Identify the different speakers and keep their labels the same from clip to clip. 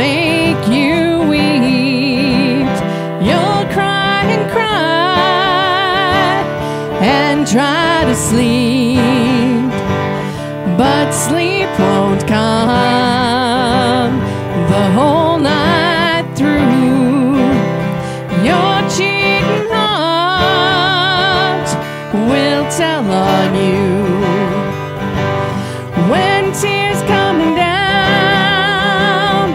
Speaker 1: make you weep. You'll cry and cry and try to sleep, but sleep won't come the whole night through. Your cheating heart will tell on you. When tears come down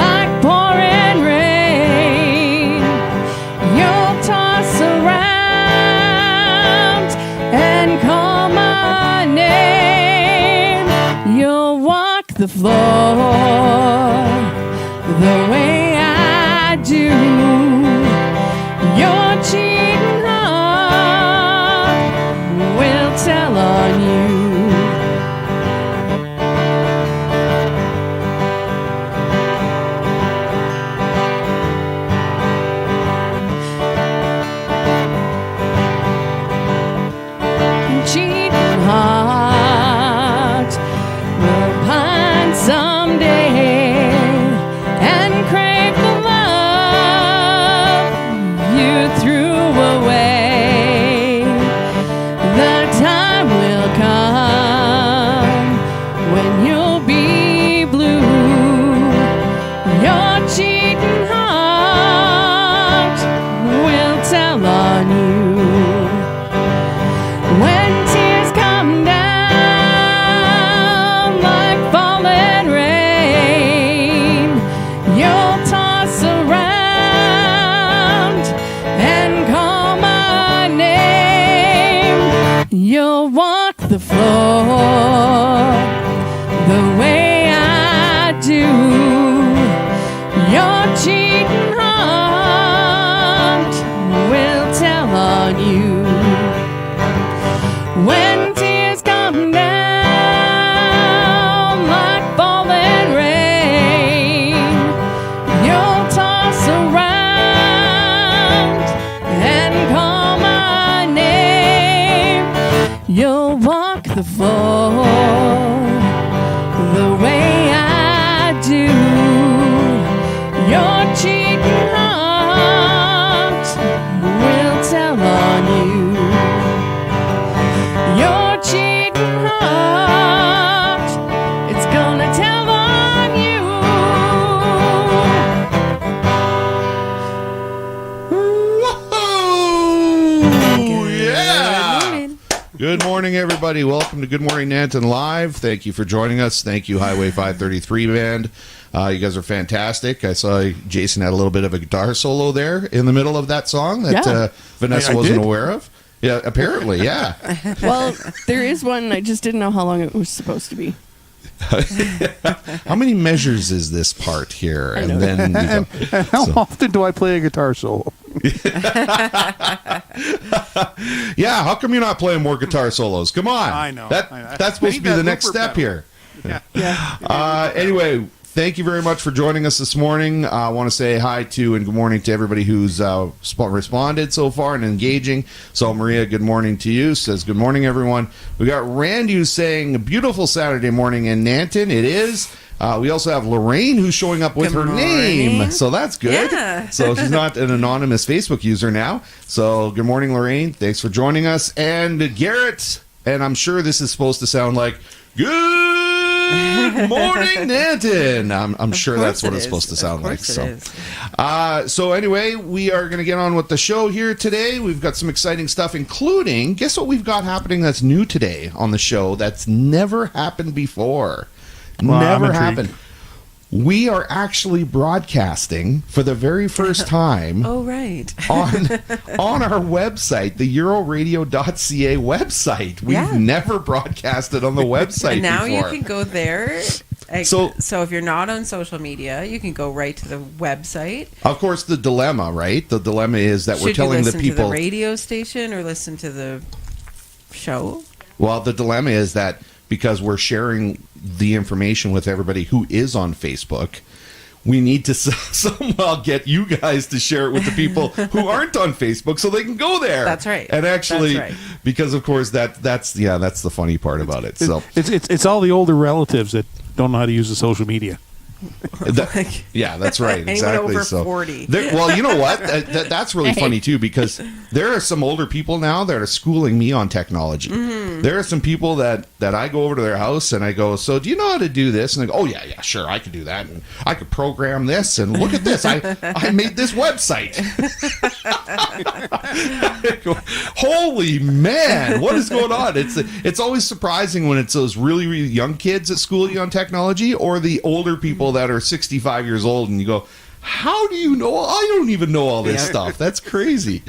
Speaker 1: like pouring rain, you'll toss around and call my name. You'll walk the floor the way I do. Your cheating heart will tell on you. Cheating heart will pine someday and crave the love you threw away. The time will come when you'll be blue. Your cheating heart will tell on you. When tears come down like falling rain, you'll toss around and call my name. You'll walk the floor the way I do. Your cheating heart will tell on you. When tears come down like falling rain, you'll toss around and call my name. You'll walk the floor the way I do. Your cheating heart will tell on you. Your cheating heart, it's gonna tell on you.
Speaker 2: Whoa! Yeah!
Speaker 3: Good morning, everybody. Welcome to Good Morning Nanton Live. Thank you for joining us. Thank you, Highway 533 Band. You guys are fantastic. I saw Jason had a little bit of a guitar solo there in the middle of that song that
Speaker 1: Yeah.
Speaker 3: Vanessa
Speaker 2: I
Speaker 3: wasn't
Speaker 2: did?
Speaker 3: aware of. Yeah, apparently, yeah.
Speaker 1: Well, there is one. I just didn't know how long it was supposed to be.
Speaker 3: How many measures is this part here? And then you go.
Speaker 2: And how often do I play a guitar solo?
Speaker 3: Yeah, how come you're not playing more guitar solos? Come on.
Speaker 2: I know.
Speaker 3: That's supposed to be
Speaker 2: Need
Speaker 3: the
Speaker 2: that
Speaker 3: next
Speaker 2: looper
Speaker 3: step
Speaker 2: pedal.
Speaker 3: here.
Speaker 1: Yeah.
Speaker 3: Anyway, thank you very much for joining us this morning. I want to say hi to and good morning to everybody who's responded so far and engaging. So, Maria, good morning to you. Says, good morning, everyone. We got Randy who's saying, a beautiful Saturday morning in Nanton. It is. We also have Lorraine who's showing up with her name. So that's good.
Speaker 4: Yeah.
Speaker 3: So she's not an anonymous Facebook user now. So good morning, Lorraine. Thanks for joining us. And Garrett, and I'm sure this is supposed to sound like, good morning, Nanton. I'm sure that's what it's supposed to sound like. So anyway, we are going to get on with the show here today. We've got some exciting stuff, including, guess what we've got happening that's new today on the show that's never happened before.
Speaker 2: Well,
Speaker 3: Never
Speaker 2: I'm intrigued.
Speaker 3: happened. We are actually broadcasting for the very first time
Speaker 4: Oh, right.
Speaker 3: on our website, the Euroradio.ca website. We've
Speaker 4: Yeah.
Speaker 3: never broadcasted on the website
Speaker 4: And now
Speaker 3: before.
Speaker 4: you can go there.
Speaker 3: So-
Speaker 4: So if you're not on social media, you can go right to the website.
Speaker 3: Of course, the dilemma, right? The dilemma is that we're
Speaker 4: Should you
Speaker 3: telling the
Speaker 4: listen to
Speaker 3: people.
Speaker 4: the radio station or listen to the show?
Speaker 3: Well, the dilemma is that because we're sharing the information with everybody who is on Facebook, we need to somehow get you guys to share it with the people who aren't on Facebook so they can go there.
Speaker 4: That's right.
Speaker 3: And actually,
Speaker 4: That's right.
Speaker 3: because of course that's the funny part about it. So
Speaker 2: It's all the older relatives that don't know how to use the social media.
Speaker 3: Yeah, that's right.
Speaker 4: Anyone
Speaker 3: Exactly.
Speaker 4: over
Speaker 3: So
Speaker 4: 40.
Speaker 3: well, you know what? That's really funny too, because there are some older people now that are schooling me on technology. There are some people that I go over to their house and I go, so do you know how to do this? And they go, oh yeah, sure, I could do that, and I could program this, and look at this, I made this website. I go, holy man, what is going on? It's always surprising when it's those really, really young kids that school you on technology, or the older people that are 65 years old, and you go, how do you know? I don't even know all this stuff. That's crazy.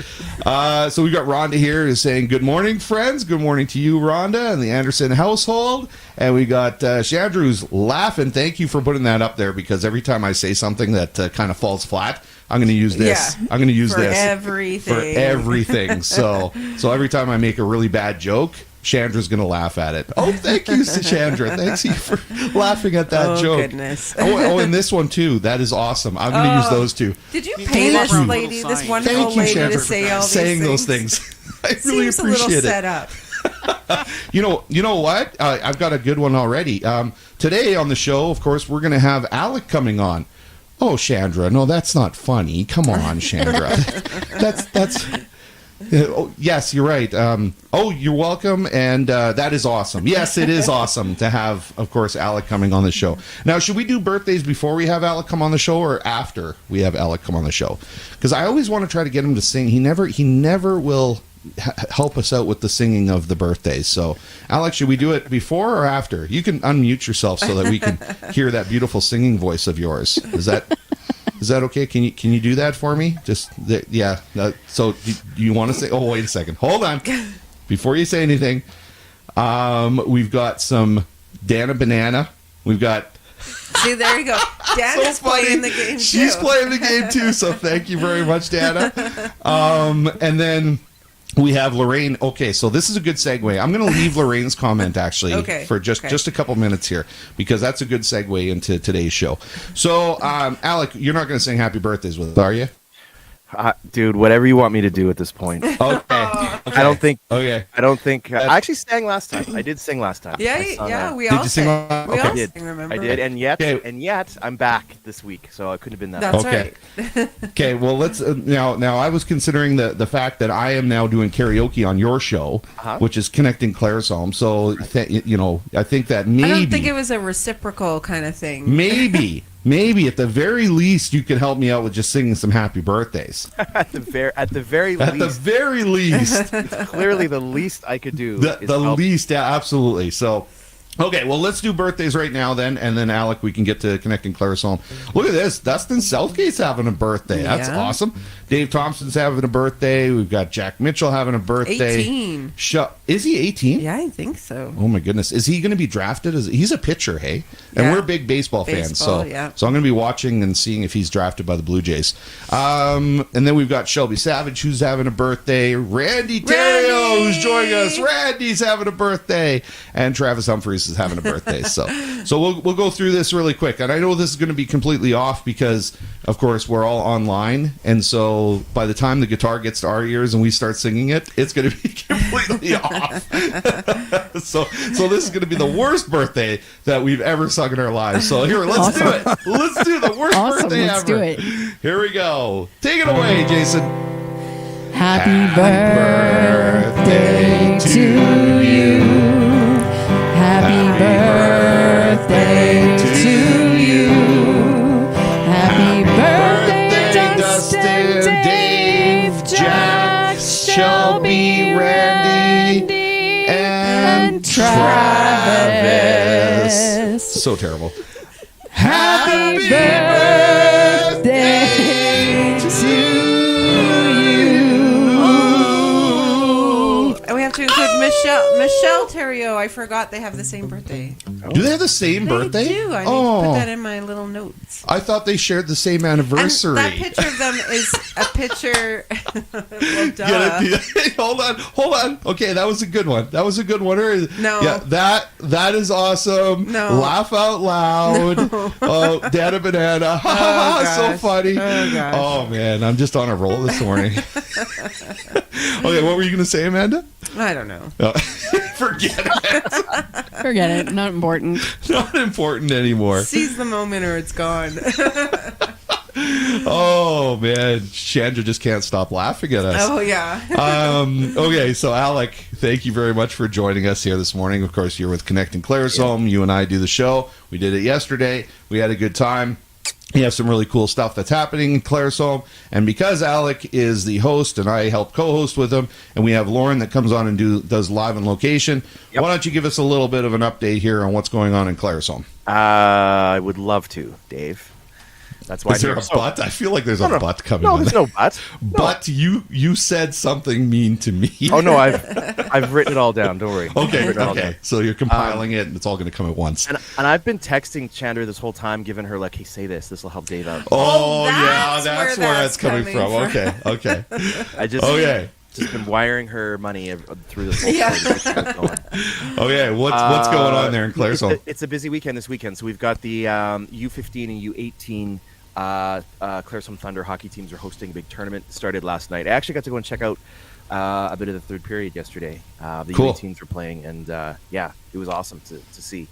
Speaker 3: So we got Rhonda here who's saying, good morning, friends. Good morning to you, Rhonda, and the Anderson household. And we got Chandra who's laughing. Thank you for putting that up there, because every time I say something that kind of falls flat, I'm going to use this.
Speaker 4: Yeah.
Speaker 3: I'm going to use
Speaker 4: For
Speaker 3: this
Speaker 4: everything.
Speaker 3: for everything. So every time I make a really bad joke, Chandra's going to laugh at it. Oh, thank you, Chandra. Thanks you for laughing at that joke.
Speaker 4: Goodness.
Speaker 3: And this one too. That is awesome. I'm going to use those two.
Speaker 4: Did you pay
Speaker 3: Thank
Speaker 4: this
Speaker 3: you.
Speaker 4: lady, this
Speaker 3: Thank
Speaker 4: wonderful
Speaker 3: you,
Speaker 4: lady,
Speaker 3: Chandra,
Speaker 4: to say all these
Speaker 3: saying
Speaker 4: things?
Speaker 3: those things. I really
Speaker 4: Seems a little
Speaker 3: appreciate
Speaker 4: set
Speaker 3: it.
Speaker 4: up.
Speaker 3: You know what? I've got a good one already. Today on the show, of course, we're going to have Alec coming on. Oh, Chandra, no, that's not funny. Come on, Chandra. that's. Oh, yes, you're right. Oh, you're welcome, and that is awesome. Yes, it is awesome to have, of course, Alec coming on the show. Now, should we do birthdays before we have Alec come on the show, or after we have Alec come on the show? Because I always want to try to get him to sing. He never will help us out with the singing of the birthdays. So, Alex, should we do it before or after? You can unmute yourself so that we can hear that beautiful singing voice of yours. Is that okay? Can you do that for me? So do you want to say? Oh, wait a second. Hold on. Before you say anything, we've got some Dana Banana. We've got.
Speaker 4: See, there you go. Dana's playing the game too.
Speaker 3: She's playing the game too. So thank you very much, Dana. And then we have Lorraine. Okay, so this is a good segue. I'm going to leave Lorraine's comment actually for just a couple minutes here, because that's a good segue into today's show. So, Alec, you're not going to sing happy birthdays with us, are you?
Speaker 5: Dude, whatever you want me to do at this point.
Speaker 3: Okay.
Speaker 5: I don't think.
Speaker 3: Okay.
Speaker 5: I don't think. I actually sang last time. I did sing last time.
Speaker 4: Yeah, we
Speaker 3: Did
Speaker 4: all
Speaker 3: you sing
Speaker 4: sang.
Speaker 3: last-
Speaker 4: We
Speaker 3: okay.
Speaker 4: all
Speaker 5: did.
Speaker 4: sang, remember?
Speaker 5: I did, and yet
Speaker 3: Okay.
Speaker 5: I'm back this week, so I couldn't have been that.
Speaker 4: That's
Speaker 3: Okay.
Speaker 4: right.
Speaker 3: Okay, well, let's now I was considering the fact that I am now doing karaoke on your show, which is Connecting Claire's Home. So I think that maybe
Speaker 4: I don't think it was a reciprocal kind of thing.
Speaker 3: maybe at the very least you could help me out with just singing some happy birthdays.
Speaker 5: At the very
Speaker 3: At the
Speaker 5: least,
Speaker 3: very least,
Speaker 5: clearly the least I could do.
Speaker 3: the
Speaker 5: is help.
Speaker 3: least, yeah, absolutely. So. Okay, well, let's do birthdays right now then, and then, Alec, we can get to Connecting Claire's Home. Look at this. Dustin Southgate's having a birthday. That's
Speaker 4: Yeah.
Speaker 3: awesome. Dave Thompson's having a birthday. We've got Jack Mitchell having a birthday.
Speaker 4: 18.
Speaker 3: Is he 18?
Speaker 4: Yeah, I think so.
Speaker 3: Oh, my goodness. Is he going to be drafted? He's a pitcher, hey? And
Speaker 4: Yeah.
Speaker 3: we're big baseball fans, so
Speaker 4: yeah.
Speaker 3: I'm going to be watching and seeing if he's drafted by the Blue Jays. And then we've got Shelby Savage, who's having a birthday. Randy Terrio, who's joining us. Randy's having a birthday. And Travis Humphreys is having a birthday. So we'll go through this really quick. And I know this is going to be completely off because, of course, we're all online. And so by the time the guitar gets to our ears and we start singing it, it's going to be completely off. So this is going to be the worst birthday that we've ever sung in our lives. So here, let's do it. Let's do the worst birthday
Speaker 1: Let's
Speaker 3: ever.
Speaker 1: do it.
Speaker 3: Here we go. Take it away, Jason.
Speaker 1: Happy birthday to you. Happy birthday to you. Happy birthday, Dustin, Dave, Jack, Shelby, Randy, and Travis.
Speaker 3: So terrible.
Speaker 1: Happy birthday to you.
Speaker 4: And we have to include Michelle Terrio. I forgot they have the same birthday.
Speaker 3: Do they have the same birthday?
Speaker 4: They do. I need to put that in my little notes.
Speaker 3: I thought they shared the same anniversary.
Speaker 4: And that picture of them is a picture. Well, duh.
Speaker 3: Get it? Hold on. Okay, that was a good one.
Speaker 4: No.
Speaker 3: Yeah, that is awesome.
Speaker 4: No.
Speaker 3: Laugh out loud.
Speaker 4: No.
Speaker 3: Oh, Dana Banana.
Speaker 4: Oh,
Speaker 3: So
Speaker 4: gosh.
Speaker 3: funny.
Speaker 4: Oh, gosh.
Speaker 3: Oh, man, I'm just on a roll this morning. Okay, what were you going to say, Amanda?
Speaker 4: I don't know.
Speaker 3: Forget it.
Speaker 1: Forget it. Not important.
Speaker 3: Not important anymore.
Speaker 4: Seize the moment or it's gone.
Speaker 3: Oh man, Chandra just can't stop laughing at us.
Speaker 4: Oh, yeah.
Speaker 3: Okay, so Alec, thank you very much for joining us here this morning. Of course, you're with Connecting Claresholm. You and I do the show. We did it yesterday. We had a good time. You have some really cool stuff that's happening in Claresholm. And because Alec is the host and I help co-host with him, and we have Lauren that comes on and does live on location, why don't you give us a little bit of an update here on what's going on in Claresholm?
Speaker 5: I would love to, Dave. That's why.
Speaker 3: Is there a but? I feel like there's a but coming.
Speaker 5: No,
Speaker 3: in
Speaker 5: there's
Speaker 3: there.
Speaker 5: no but.
Speaker 3: But you said something mean to me.
Speaker 5: Oh no, I've written it all down. Don't worry.
Speaker 3: Okay. So you're compiling it, and it's all going to come at once.
Speaker 5: And I've been texting Chandra this whole time, giving her like, "Hey, say this. This will help Dave out."
Speaker 3: Oh,
Speaker 4: that's
Speaker 3: yeah, that's
Speaker 4: where
Speaker 3: where
Speaker 4: that's
Speaker 3: that's coming from.
Speaker 4: coming
Speaker 3: Okay.
Speaker 5: I just just been wiring her money through this whole thing.
Speaker 3: Okay, what's going on there in Claresholm?
Speaker 5: It's a busy weekend this weekend. So we've got the U15 and U18 Claresholm Thunder hockey teams are hosting a big tournament. Started last night. I actually got to go and check out a bit of the third period yesterday. The
Speaker 3: Cool.
Speaker 5: U18s were playing, and it was awesome to see.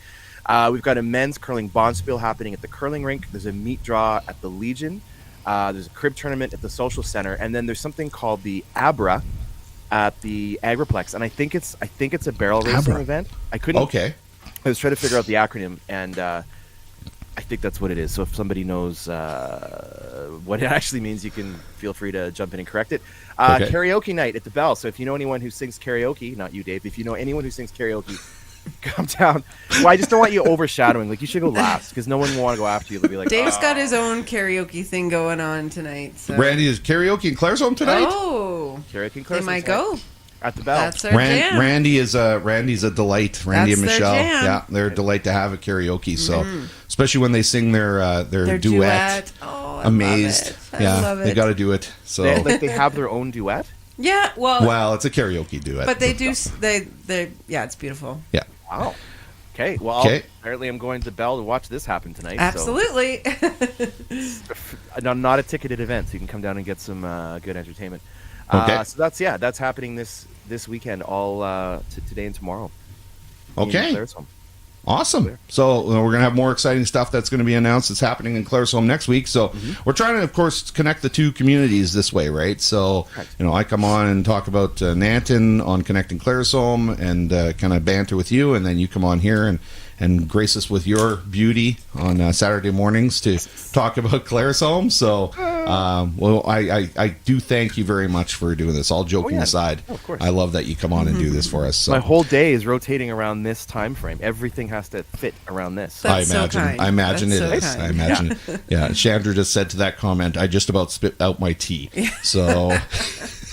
Speaker 5: We've got a men's curling bonspiel happening at the curling rink. There's a meat draw at the Legion. There's a crib tournament at the Social Center, and then there's something called the Abra at the Agriplex, and I think it's a barrel racing event. I couldn't.
Speaker 3: Okay.
Speaker 5: I was trying to figure out the acronym, and I think that's what it is. So if somebody knows what it actually means, you can feel free to jump in and correct it.
Speaker 3: Okay.
Speaker 5: Karaoke night at the Bell. So if you know anyone who sings karaoke, not you, Dave, if you know anyone who sings karaoke, come down. Well, I just don't want you overshadowing. Like, you should go last because no one will want to go after you. They'll be like,
Speaker 4: Dave's got his own karaoke thing going on tonight. So.
Speaker 3: Randy, is karaoke in Claresholm tonight?
Speaker 4: Oh,
Speaker 5: karaoke and
Speaker 4: they might go.
Speaker 5: at the Bell.
Speaker 4: That's their jam.
Speaker 3: Randy's a delight. Randy
Speaker 4: That's
Speaker 3: and
Speaker 4: their
Speaker 3: Michelle,
Speaker 4: jam.
Speaker 3: yeah, they're a delight to have at karaoke. So, especially when they sing their duet.
Speaker 4: Oh, I
Speaker 3: Amazed,
Speaker 4: love it.
Speaker 3: yeah,
Speaker 4: I love it.
Speaker 3: they got to do it. So,
Speaker 5: they have their own duet.
Speaker 4: Yeah, well,
Speaker 3: it's a karaoke duet,
Speaker 4: but they do. They yeah, it's beautiful.
Speaker 3: Yeah.
Speaker 5: Wow. Okay. Well, apparently I'm going to the Bell to watch this happen tonight.
Speaker 4: Absolutely.
Speaker 5: So. Not a ticketed event, so you can come down and get some good entertainment.
Speaker 3: Okay.
Speaker 5: So that's happening this weekend, all today and tomorrow.
Speaker 3: Okay. Awesome. So we're going to have more exciting stuff that's going to be announced. It's happening in Claresholm next week. So we're trying to, of course, connect the two communities this way, right? So, I come on and talk about Nanton on Connecting Claresholm and kind of banter with you, and then you come on here and grace us with your beauty on Saturday mornings to talk about Claresholm. So, I do thank you very much for doing this. All joking aside,
Speaker 5: of course.
Speaker 3: I love that you come on and do this for us. So.
Speaker 5: My whole day is rotating around this time frame. Everything has to fit around this.
Speaker 4: That's so kind.
Speaker 3: I imagine
Speaker 4: That's
Speaker 3: it
Speaker 4: so
Speaker 3: is.
Speaker 4: kind.
Speaker 3: I imagine it. Yeah, Chandra just said to that comment, I just about spit out my tea. So,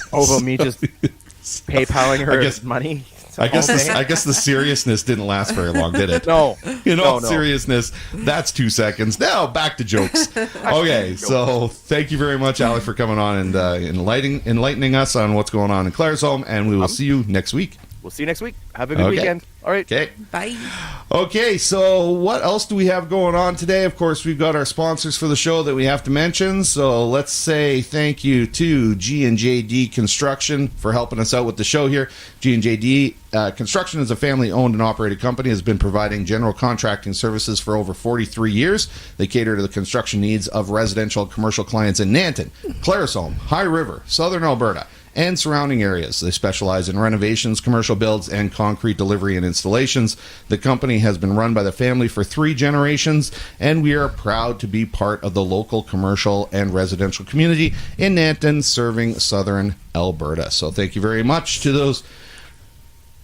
Speaker 5: about me just PayPaling her money.
Speaker 3: I guess the seriousness didn't last very long, did it?
Speaker 5: No.
Speaker 3: In all seriousness, that's 2 seconds. Now back to jokes. Okay, so thank you very much, Alec, for coming on and enlightening us on what's going on in Claresholm, and we will see you next week.
Speaker 5: We'll see you next week. Have a good weekend. All right.
Speaker 3: Okay.
Speaker 4: Bye.
Speaker 3: Okay, so what else do we have going on today? Of course, we've got our sponsors for the show that we have to mention. So let's say thank you to G&JD Construction for helping us out with the show here. G&JD Construction is a family-owned and operated company, has been providing general contracting services for over 43 years. They cater to the construction needs of residential and commercial clients in Nanton, Claresholm, High River, Southern Alberta, and surrounding areas. They specialize in renovations, commercial builds, and concrete delivery and installations. The company has been run by the family for 3 generations, and we are proud to be part of the local commercial and residential community in Nanton, serving Southern Alberta. So thank you very much to those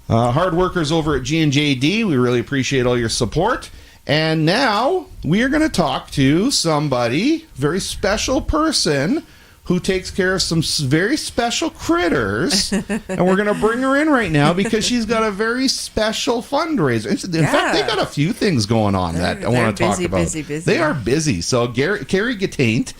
Speaker 3: hard workers over at G&JD. We really appreciate all your support. And now we are going to talk to somebody, very special person, who takes care of some very special critters, and we're going to bring her in right now because she's got a very special fundraiser. In fact, they got a few things going on that I want to talk about.
Speaker 4: Busy.
Speaker 3: They are busy. So Carrie Gataint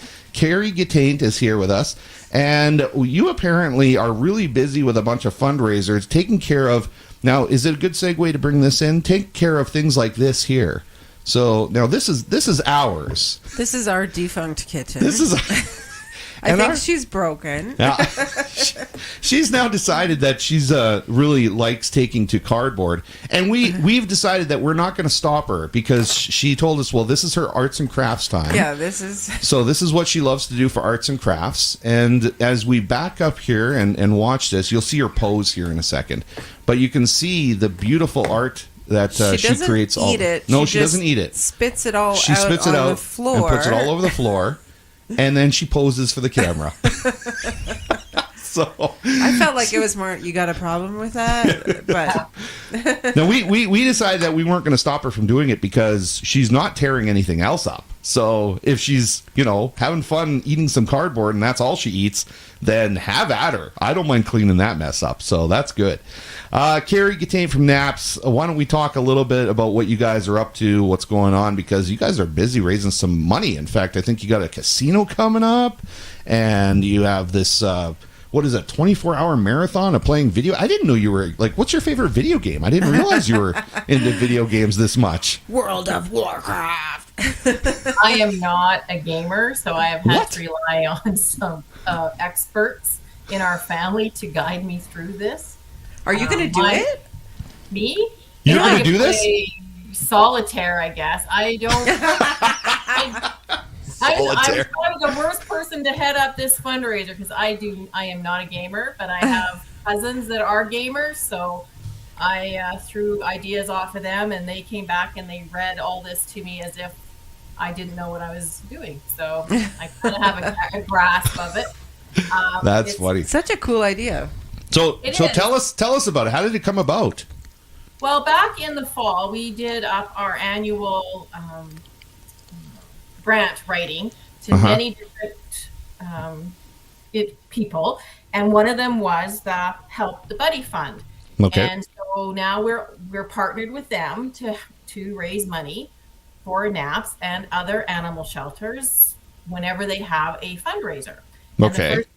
Speaker 3: is here with us, and you apparently are really busy with a bunch of fundraisers, taking care of, now, is it a good segue to bring this in? Take care of things like this here. So now this is ours.
Speaker 4: This is our defunct kitchen.
Speaker 3: This is...
Speaker 4: I
Speaker 3: And
Speaker 4: think she's broken.
Speaker 3: Yeah. She's now decided that she's really likes taking to cardboard, and we've decided that we're not going to stop her because she told us, well, this is her arts and crafts time.
Speaker 4: Yeah, this is.
Speaker 3: So this is what she loves to do for arts and crafts. And as we back up here and watch this, you'll see her pose here in a second, but you can see the beautiful art that she
Speaker 4: doesn't
Speaker 3: creates.
Speaker 4: Eat it.
Speaker 3: No, she doesn't eat it.
Speaker 4: Spits it all.
Speaker 3: She
Speaker 4: out
Speaker 3: spits it
Speaker 4: on
Speaker 3: out
Speaker 4: the floor
Speaker 3: and puts it all over the floor. And then she poses for the camera. So
Speaker 4: I felt like it was more. You got a problem with that, but
Speaker 3: no, we decided that we weren't going to stop her from doing it because she's not tearing anything else up. So if she's having fun eating some cardboard and that's all she eats, then have at her. I don't mind cleaning that mess up. So that's good. Carrie Gattain from Naps, why don't we talk a little bit about what you guys are up to, what's going on, because you guys are busy raising some money. In fact, I think you got a casino coming up, and you have this, what is it, 24-hour marathon of playing video? I didn't know you were, what's your favorite video game? I didn't realize you were into video games this much.
Speaker 4: World of Warcraft.
Speaker 6: I am not a gamer, so I have had to rely on some experts in our family to guide me through this.
Speaker 4: Are you going to do it?
Speaker 6: Me?
Speaker 3: You're going to
Speaker 6: I
Speaker 3: do this?
Speaker 6: play solitaire, I guess. I don't.
Speaker 3: Solitaire.
Speaker 6: I'm the worst person to head up this fundraiser because I am not a gamer, but I have cousins that are gamers, so I threw ideas off of them, and they came back and they read all this to me as if I didn't know what I was doing. So I kind of have a grasp of it.
Speaker 3: That's funny.
Speaker 4: Such a cool idea.
Speaker 3: So
Speaker 6: It
Speaker 3: tell
Speaker 6: is.
Speaker 3: us about it. How did it come about?
Speaker 6: Well, back in the fall, we did up our annual grant writing to many different people, and one of them was the Help the Buddy Fund.
Speaker 3: Okay.
Speaker 6: And so now we're partnered with them to raise money for NAPS and other animal shelters whenever they have a fundraiser. And
Speaker 3: Okay.
Speaker 6: the first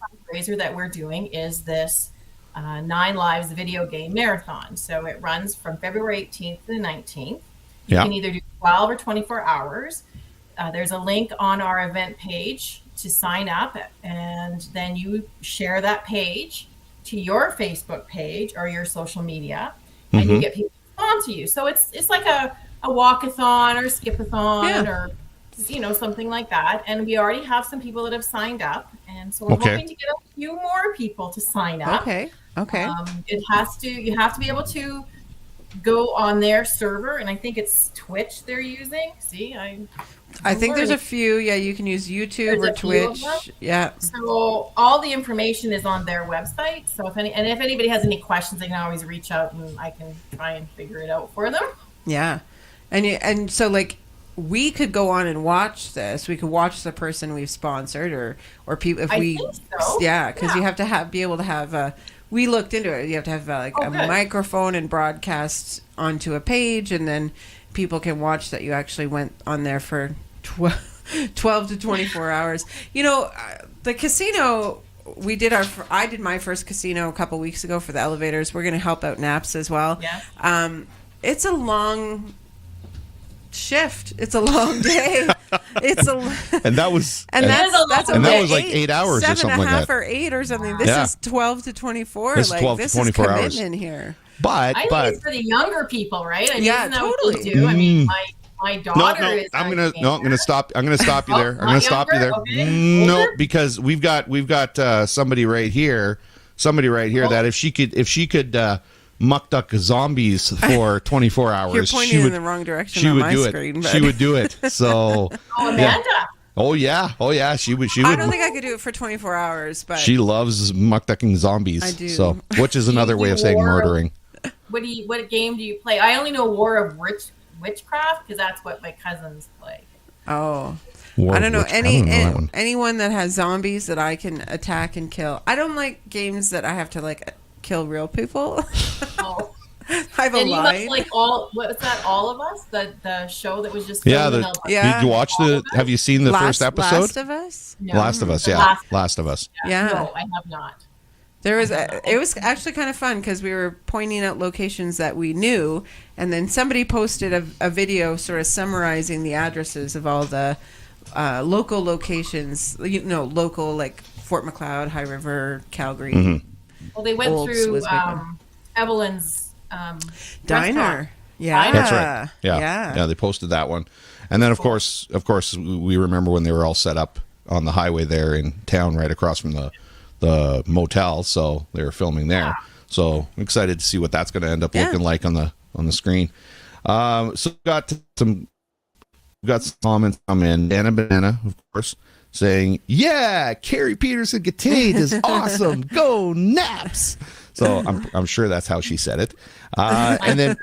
Speaker 6: fundraiser that we're doing is this 9 Lives video game marathon. So it runs from February 18th to the 19th. You
Speaker 3: Yeah.
Speaker 6: can either do 12 or 24 hours. There's a link on our event page to sign up, and then you share that page to your Facebook page or your social media, and you get people to respond to you. So it's like a walkathon or skip-a-thon or something like that. And we already have some people that have signed up, and so we're hoping to get a few more people to sign up.
Speaker 4: Okay.
Speaker 6: You have to be able to go on their server, and I think it's Twitch they're using. See,
Speaker 4: I think there's a few. Yeah, you can use YouTube
Speaker 6: There's
Speaker 4: or
Speaker 6: a few of
Speaker 4: Twitch.
Speaker 6: them.
Speaker 4: Yeah.
Speaker 6: So all the information is on their website. So if anybody has any questions, they can always reach out, and I can try and figure it out for them.
Speaker 4: Yeah. And so we could go on and watch this. We could watch the person we've sponsored or people if
Speaker 6: I
Speaker 4: we
Speaker 6: think so.
Speaker 4: Yeah, cuz you have to be able to have we looked into it. You have to have a
Speaker 6: good.
Speaker 4: microphone and broadcast onto a page, and then people can watch that you actually went on there for 12 to 24 hours. The casino, I did my first casino a couple weeks ago for the elevators. We're going to help out NAPS as well.
Speaker 6: Yeah.
Speaker 4: It's a long shift. It's a long day.
Speaker 3: And that was
Speaker 4: that's
Speaker 3: like 8 hours or something like that.
Speaker 4: 7.5 or 8 or something. This is 12 to 24.
Speaker 3: This is 12 to 24
Speaker 4: is
Speaker 3: hours.
Speaker 4: commitment here.
Speaker 3: But
Speaker 6: I think it's for the younger people, right? I mean,
Speaker 4: Yeah,
Speaker 6: isn't that what
Speaker 4: totally.
Speaker 6: they do? I mean, my daughter
Speaker 3: no,
Speaker 6: is.
Speaker 3: I'm gonna stop you there. I'm gonna stop you there.
Speaker 6: Okay.
Speaker 3: No,
Speaker 6: Older?
Speaker 3: because we've got somebody right here that if she could muck duck zombies for 24 hours,
Speaker 4: You're pointing in the wrong direction
Speaker 3: she
Speaker 4: on
Speaker 3: would
Speaker 4: my
Speaker 3: do
Speaker 4: screen.
Speaker 3: it.
Speaker 4: But
Speaker 3: She would do it. So
Speaker 6: Oh, Amanda.
Speaker 3: oh yeah, she would.
Speaker 4: I don't think I could do it for 24 hours. But
Speaker 3: She loves muck ducking zombies.
Speaker 4: I do.
Speaker 3: So, which is another way of saying murdering.
Speaker 6: What game do you play? I only know War of Witchcraft because that's what my cousins play.
Speaker 4: oh.
Speaker 3: War
Speaker 4: I don't know
Speaker 3: Witch- I don't know that one.
Speaker 4: anyone that has zombies that I can attack and kill. I don't like games that I have to kill real people.
Speaker 6: Oh.
Speaker 4: I have a
Speaker 6: And you
Speaker 4: line.
Speaker 6: must like what was that? All of Us, the show that was just
Speaker 3: Yeah,
Speaker 6: filmed in Alberta?
Speaker 4: Yeah.
Speaker 3: Did you watch have you seen the first episode?
Speaker 4: Last of Us.
Speaker 6: No.
Speaker 3: Last of Us, yeah.
Speaker 6: Last-
Speaker 3: Last of Us.
Speaker 4: Yeah.
Speaker 6: No, I have not.
Speaker 4: It was actually kind of fun because we were pointing out locations that we knew, and then somebody posted a video sort of summarizing the addresses of all the local locations, local Fort Macleod, High River, Calgary.
Speaker 3: Mm-hmm.
Speaker 6: Well, they went
Speaker 4: Old
Speaker 6: through
Speaker 4: Swiss Baker.
Speaker 6: Evelyn's restaurant.
Speaker 4: Diner. Yeah.
Speaker 3: That's right. Yeah.
Speaker 4: Yeah.
Speaker 3: They posted that one. And then of course, we remember when they were all set up on the highway there in town, right across from the motel. So they were filming there. So I'm excited to see what that's going to end up looking like on the screen. So we got some comments come in. Anna Banana, of course, saying, "Yeah, Carrie Peterson Gate is awesome. Go Naps." So I'm sure that's how she said it. And then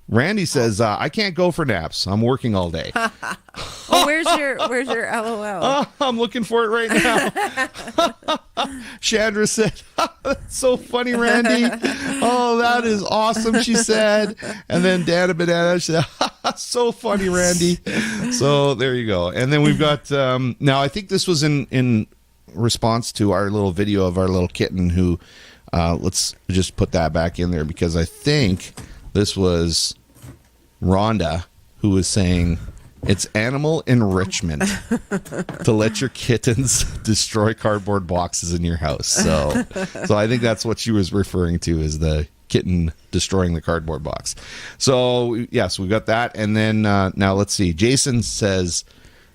Speaker 3: Randy says, "I can't go for naps. I'm working all day."
Speaker 4: Oh, where's your LOL?
Speaker 3: I'm looking for it right now. Chandra said, "That's so funny, Randy. Oh, that is awesome," she said. And then Dana Banana said, "So funny, Randy." So there you go. And then we've got, now I think this was in response to our little video of our little kitten who, let's just put that back in there because I think this was Rhonda who was saying, "It's animal enrichment to let your kittens destroy cardboard boxes in your house." So I think that's what she was referring to, is the kitten destroying the cardboard box. So yes, we got that. And then now let's see. Jason says,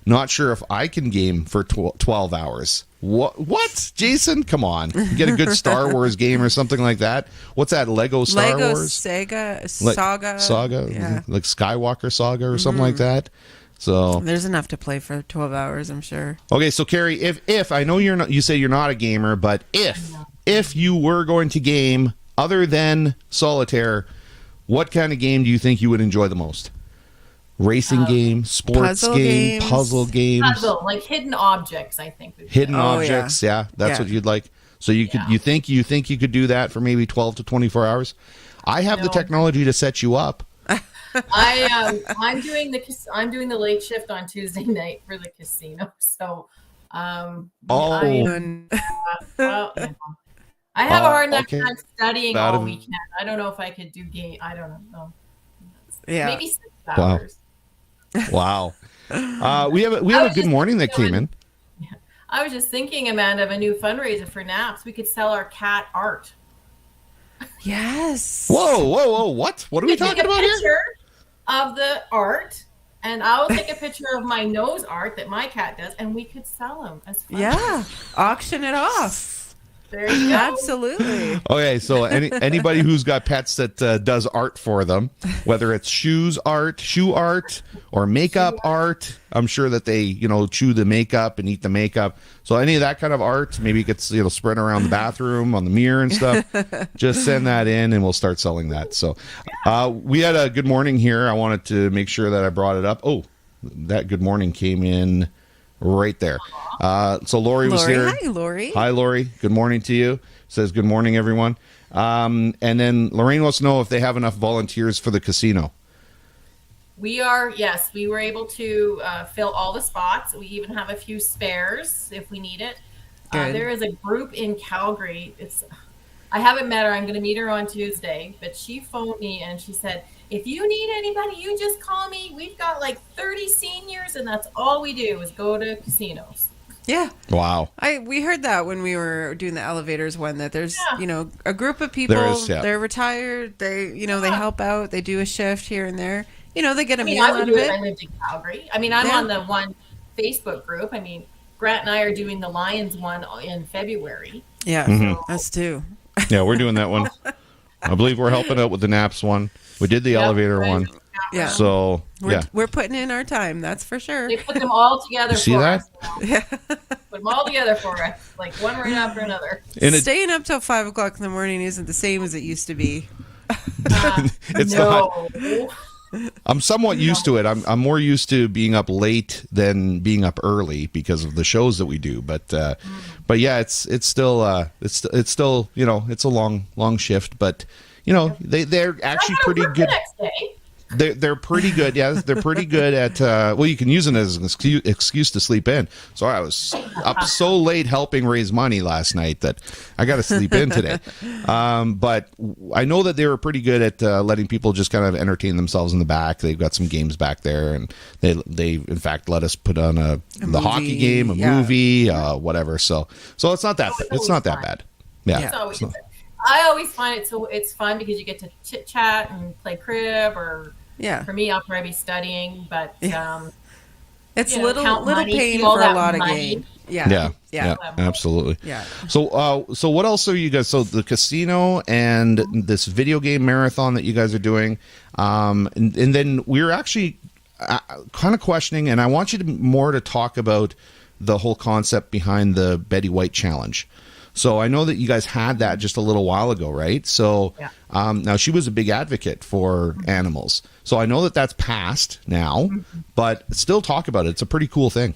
Speaker 3: "Not sure if I can game for 12 hours. What? Jason? Come on. Get a good Star Wars game or something like that. What's that? Lego Star Wars?
Speaker 4: Saga.
Speaker 3: Saga? Like Skywalker Saga or something like that. So
Speaker 4: there's enough to play for 12 hours, I'm sure.
Speaker 3: Okay, so Carrie, if I know you say you're not a gamer, but if you were going to game other than solitaire, what kind of game do you think you would enjoy the most? Racing game, sports game, puzzle games,
Speaker 6: puzzle, like hidden objects. I think
Speaker 3: hidden objects. Yeah, that's what you'd like. So you could, you think you could do that for maybe 12 to 24 hours? I have the technology to set you up.
Speaker 6: I'm doing the late shift on Tuesday night for the casino. So, I have a hard enough time studying all weekend. I don't know if I could do game. I don't know.
Speaker 4: Yeah,
Speaker 6: maybe 6 hours.
Speaker 3: Wow. We have a good morning that came in.
Speaker 6: Yeah. I was just thinking, Amanda, of a new fundraiser for Naps. We could sell our cat art.
Speaker 4: Yes.
Speaker 3: Whoa! What are we talking about here?
Speaker 6: Picture of the art, and I will take a picture of my nose art that my cat does, and we could sell them as fun.
Speaker 4: Yeah, auction it off.
Speaker 6: There you go.
Speaker 4: Absolutely.
Speaker 3: Okay, so anybody who's got pets that does art for them, whether it's shoe art, or makeup art, I'm sure that they chew the makeup and eat the makeup. So any of that kind of art, maybe it gets spread around the bathroom, on the mirror and stuff. Just send that in, and we'll start selling that. So we had a good morning here. I wanted to make sure that I brought it up. Oh, that good morning came in right there. So Lori was here.
Speaker 4: Hi, Lori.
Speaker 3: Hi, Lori. Good morning to you. Says good morning, everyone. And then Lorraine wants to know if they have enough volunteers for the casino.
Speaker 6: We were able to fill all the spots. We even have a few spares if we need it. There is a group in Calgary. I haven't met her. I'm going to meet her on Tuesday, but she phoned me and she said, "If you need anybody, you just call me. We've got like 30 seniors, and that's all we do is go to casinos."
Speaker 4: Yeah.
Speaker 3: Wow.
Speaker 4: We heard that when we were doing the elevators one, that there's, a group of people, they're retired, they, they help out, they do a shift here and there. They get a meal out of it.
Speaker 6: I lived in Calgary. I'm on the one Facebook group. Grant and I are doing the Lions one in February.
Speaker 4: Yeah, us too.
Speaker 3: Yeah, we're doing that one. I believe we're helping out with the Naps one. We did the elevator one.
Speaker 4: Yeah.
Speaker 3: So
Speaker 4: we're putting in our time. That's for sure.
Speaker 6: They put them all together.
Speaker 3: See that?
Speaker 6: Yeah. Put them all together for us, like one right after another.
Speaker 4: Staying up till 5 o'clock in the morning isn't the same as it used to be.
Speaker 3: It's not. I'm somewhat used to it. I'm more used to being up late than being up early because of the shows that we do. But yeah, it's still it's a long shift. But they're actually pretty good.
Speaker 6: Next day.
Speaker 3: They're pretty good. Yeah, they're pretty good at. Well, you can use it as an excuse to sleep in. So I was up so late helping raise money last night that I got to sleep in today. But I know that they were pretty good at letting people just kind of entertain themselves in the back. They've got some games back there, and they in fact let us put on the hockey game, a movie, whatever. So it's not that bad. Yeah.
Speaker 6: It's always, I always find it's fun because you get to chit chat and play crib, or for me, I'll probably be studying, but
Speaker 4: it's little
Speaker 6: money,
Speaker 4: pain for a lot of gain.
Speaker 3: Yeah, absolutely.
Speaker 4: Yeah.
Speaker 3: So what else are you guys? So the casino and this video game marathon that you guys are doing, and then we're actually kind of questioning, and I want you to talk about the whole concept behind the Betty White challenge. So I know that you guys had that just a little while ago, right? So now she was a big advocate for animals. So I know that that's passed now, but still talk about it. It's a pretty cool thing.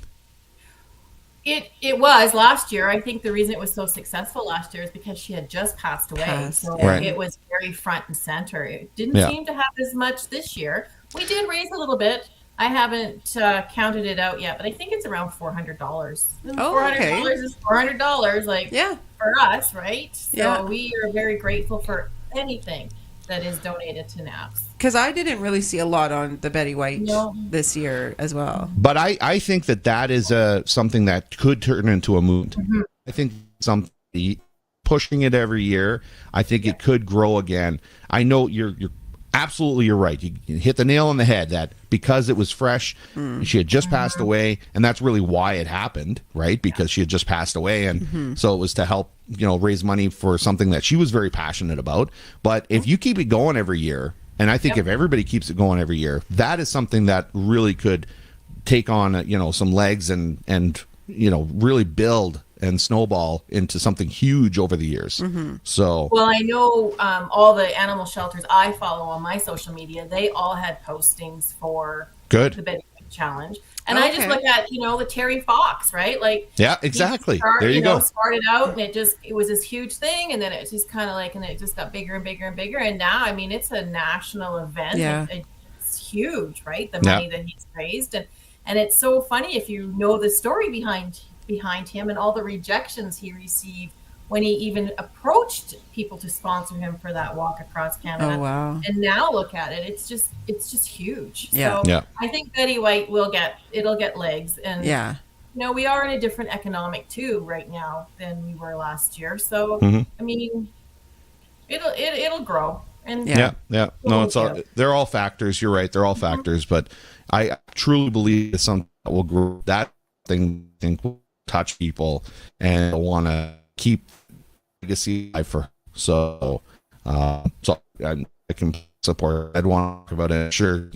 Speaker 6: It was last year. I think the reason it was so successful last year is because she had just passed away. So it was very front and center. It didn't seem to have as much this year. We did raise a little bit. I haven't counted it out yet, but I think it's around $400. $400 is $400, for us, right? So we are very grateful for anything that is donated to NAPS.
Speaker 4: Because I didn't really see a lot on the Betty White this year as well.
Speaker 3: But I think that is something that could turn into a movement. I think something pushing it every year, I think it could grow again. I know you're absolutely, you're right. You hit the nail on the head that because it was fresh, she had just passed away, and that's really why it happened, right? Because she had just passed away, and so it was to help, raise money for something that she was very passionate about. But if you keep it going every year, and I think if everybody keeps it going every year, that is something that really could take on, some legs and really build and snowball into something huge over the years. So,
Speaker 6: well, I know all the animal shelters I follow on my social media, they all had postings for the Betty White Challenge. And I just look at, the Terry Fox, right?
Speaker 3: Yeah, exactly. There you go.
Speaker 6: Started out and it was this huge thing, and then it just kind of and it just got bigger and bigger and bigger. And now, I mean, it's a national event.
Speaker 4: Yeah.
Speaker 6: It's huge, right? The money that he's raised. And it's so funny if you know the story behind him and all the rejections he received when he even approached people to sponsor him for that walk across Canada.
Speaker 4: Oh, wow.
Speaker 6: And now look at it. It's just huge.
Speaker 4: Yeah.
Speaker 6: So I think Betty White it'll get legs. And we are in a different economic too right now than we were last year. So I mean, it'll grow. And
Speaker 3: No, they're all factors. You're right. They're all factors, but I truly believe it's something that will grow. That thing will touch people and want to keep legacy alive for her. So I can support it. I'd want to talk about it. Sure,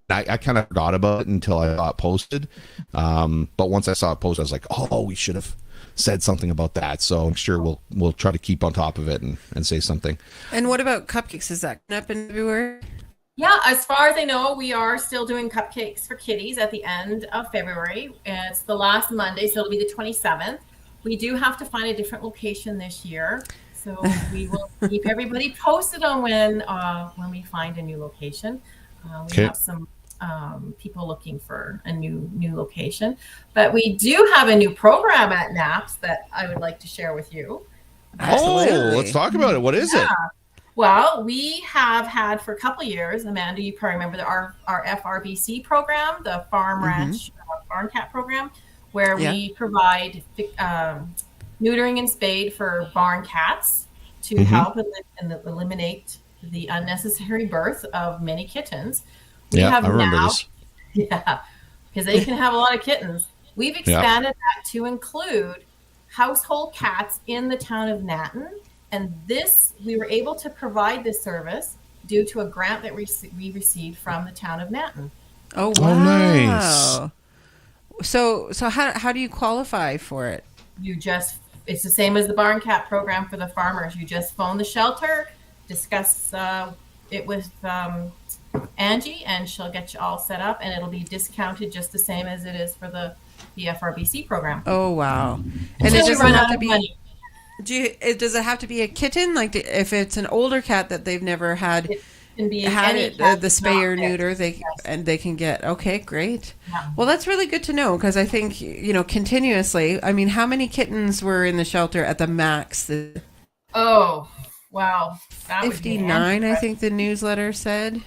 Speaker 3: I kind of forgot about it until I saw it posted. But once I saw it posted, I was like, oh, we should have said something about that. So I'm sure we'll try to keep on top of it and say something.
Speaker 4: And what about cupcakes? Is that up in February?
Speaker 6: Yeah, as far as I know, we are still doing cupcakes for kitties at the end of February. It's the last Monday, so it'll be the 27th. We do have to find a different location this year, so we will keep everybody posted on when we find a new location. We have some people looking for a new location, but we do have a new program at NAPS that I would like to share with you.
Speaker 3: Oh, let's talk about it. What is it?
Speaker 6: Well, we have had for a couple of years, Amanda, you probably remember our FRBC program, the Farm Ranch Barn Cat program, where we provide neutering and spade for barn cats to help eliminate the unnecessary birth of many kittens. We have
Speaker 3: I remember this.
Speaker 6: Yeah, because they can have a lot of kittens. We've expanded that to include household cats in the town of Nanton. And we were able to provide this service due to a grant that we received from the town of Nanton.
Speaker 4: Oh, wow.
Speaker 3: Oh, nice.
Speaker 4: So how do you qualify for it?
Speaker 6: It's the same as the barn cat program for the farmers. You just phone the shelter, discuss it with Angie, and she'll get you all set up, and it'll be discounted just the same as it is for the FRBC program.
Speaker 4: Oh, wow. And
Speaker 6: so
Speaker 4: it doesn't have to be
Speaker 6: money.
Speaker 4: Does it have to be a kitten? Like if it's an older cat that they've never had
Speaker 6: can be
Speaker 4: had
Speaker 6: any
Speaker 4: it,
Speaker 6: cat
Speaker 4: the
Speaker 6: that's
Speaker 4: spay
Speaker 6: not
Speaker 4: or
Speaker 6: fixed.
Speaker 4: neuter, they can get. Okay, great. Well, that's really good to know, because I think, continuously. I mean, how many kittens were in the shelter at the max?
Speaker 6: Oh, wow. That would be
Speaker 4: 59, I think the newsletter said.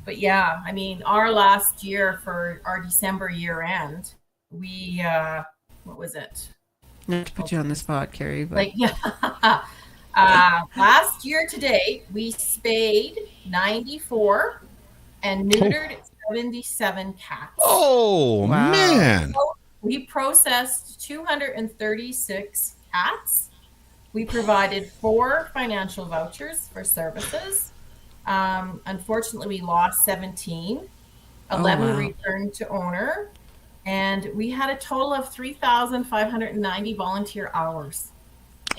Speaker 6: But yeah, I mean, our last year for our December year end, we what was it?
Speaker 4: Not to put you on the spot, Carrie, but
Speaker 6: Like, yeah. Last year to date, we spayed 94 and neutered 77 cats.
Speaker 3: Oh,
Speaker 4: Wow.
Speaker 3: man.
Speaker 6: We processed 236 cats. We provided 4 financial vouchers for services. Unfortunately, we lost 17. 11
Speaker 4: wow.
Speaker 6: returned to owner. And we had a total of 3,590 volunteer hours.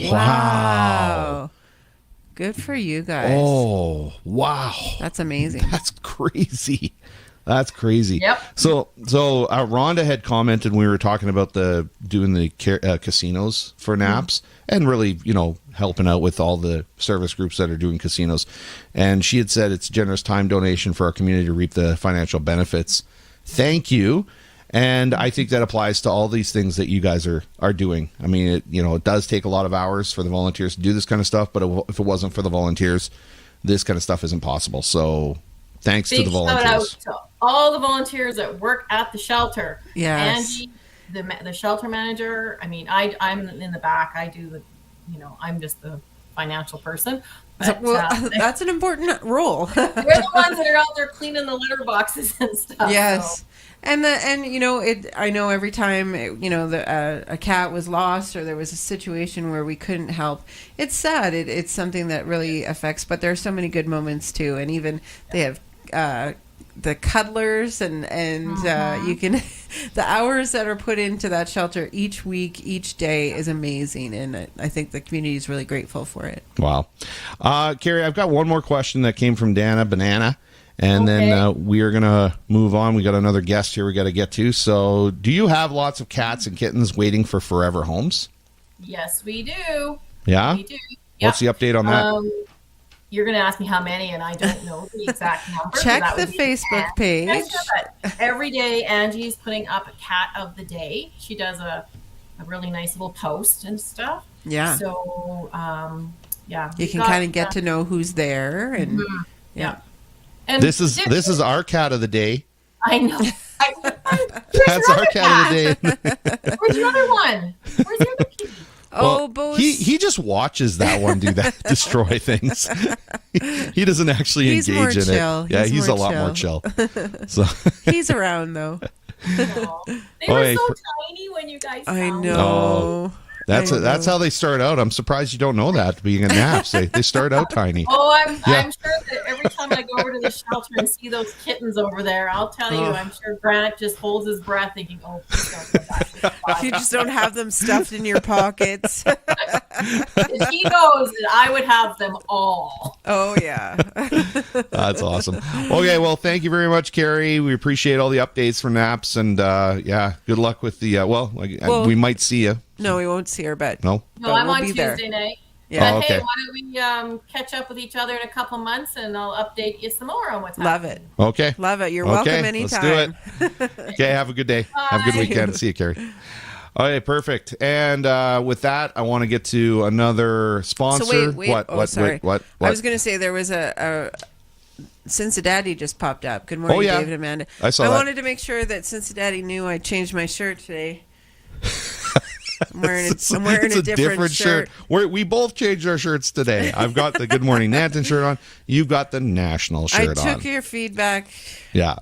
Speaker 3: Wow.
Speaker 4: Good for you guys.
Speaker 3: Oh, wow.
Speaker 4: That's amazing.
Speaker 3: That's crazy. That's crazy.
Speaker 6: Yep.
Speaker 3: So Rhonda had commented when we were talking about doing the casinos for naps and really, helping out with all the service groups that are doing casinos. And she had said it's a generous time donation for our community to reap the financial benefits. Thank you. And I think that applies to all these things that you guys are doing. I mean, it does take a lot of hours for the volunteers to do this kind of stuff, but if it wasn't for the volunteers, this kind of stuff isn't possible. So thanks to the volunteers.
Speaker 6: Shout out to all the volunteers that work at the shelter.
Speaker 4: Yes.
Speaker 6: Angie, the shelter manager. I mean, I'm in the back. I do the, I'm just the financial person. But,
Speaker 4: That's an important role.
Speaker 6: we're the ones that are out there cleaning the litter boxes and stuff.
Speaker 4: Yes.
Speaker 6: So.
Speaker 4: I know every time a cat was lost or there was a situation where we couldn't help, it's sad. It's something that really affects. But there are so many good moments too, and even they have the cuddlers and you can the hours that are put into that shelter each week, each day is amazing, and I think the community is really grateful for it.
Speaker 3: Wow. Carrie, I've got one more question that came from Dana Banana. And then we are going to move on. We got another guest here we got to get to. So do you have lots of cats and kittens waiting for forever homes?
Speaker 6: Yes, we do.
Speaker 3: Yeah?
Speaker 6: We do.
Speaker 3: What's the update on that?
Speaker 6: You're going to ask me how many, and I don't know the exact number.
Speaker 4: Check
Speaker 6: so
Speaker 4: the Facebook page.
Speaker 6: Every day, Angie's putting up a cat of the day. She does a really nice little post and stuff.
Speaker 4: Yeah.
Speaker 6: So,
Speaker 4: you can kind of get to know who's there. And
Speaker 6: yeah. And
Speaker 3: this is our cat of the day.
Speaker 6: I know.
Speaker 3: That's our cat of the day.
Speaker 6: Where's your other one? Where's your other kitty?
Speaker 3: Well,
Speaker 4: Bose.
Speaker 3: he just watches that one do that, destroy things. He doesn't actually
Speaker 4: He's
Speaker 3: engage
Speaker 4: more
Speaker 3: in
Speaker 4: chill.
Speaker 3: it. Yeah, he's a
Speaker 4: more
Speaker 3: lot more chill. So
Speaker 4: He's around though.
Speaker 6: They were so tiny when you guys
Speaker 4: I
Speaker 6: found
Speaker 4: know.
Speaker 6: them.
Speaker 3: that's how they start out. I'm surprised you don't know that. Being a naps, they start out tiny.
Speaker 6: Oh, I'm sure that every time I go over to the shelter and see those kittens over there, I'll tell you, I'm sure Grant just holds his breath thinking, oh, please don't go back to the spot.
Speaker 4: You just don't have them stuffed in your pockets.
Speaker 6: He knows that I would have them all.
Speaker 4: Oh, yeah.
Speaker 3: That's awesome. Okay, well, thank you very much, Carrie. We appreciate all the updates for naps, and good luck with the. We might see you.
Speaker 4: No, we won't see her, but
Speaker 3: No,
Speaker 6: I'm
Speaker 4: we'll
Speaker 6: on
Speaker 4: be there.
Speaker 6: Tuesday night.
Speaker 4: Yeah.
Speaker 3: Oh,
Speaker 6: But
Speaker 3: okay.
Speaker 6: hey, why don't we catch up with each other in a couple months, and I'll update you some more on what's
Speaker 4: Love
Speaker 6: happening.
Speaker 4: it.
Speaker 3: Okay.
Speaker 4: Love it. You're
Speaker 3: Okay,
Speaker 4: welcome anytime.
Speaker 3: Let's do it. Okay, have a good day. Have a good
Speaker 6: Bye.
Speaker 3: weekend. See you, Carrie. Okay, perfect. And with that, I want to get to another sponsor.
Speaker 4: So wait. Sorry.
Speaker 3: What?
Speaker 4: I was going to say there was a Cincinnati just popped up. Good morning,
Speaker 3: yeah.
Speaker 4: David and Amanda.
Speaker 3: I saw that.
Speaker 4: wanted to make sure that Cincinnati knew I changed my shirt today. I'm wearing
Speaker 3: It's
Speaker 4: a different shirt.
Speaker 3: We both changed our shirts today. I've got the Good Morning Nanton shirt on. You've got the National shirt on.
Speaker 4: I took your feedback.
Speaker 3: Yeah.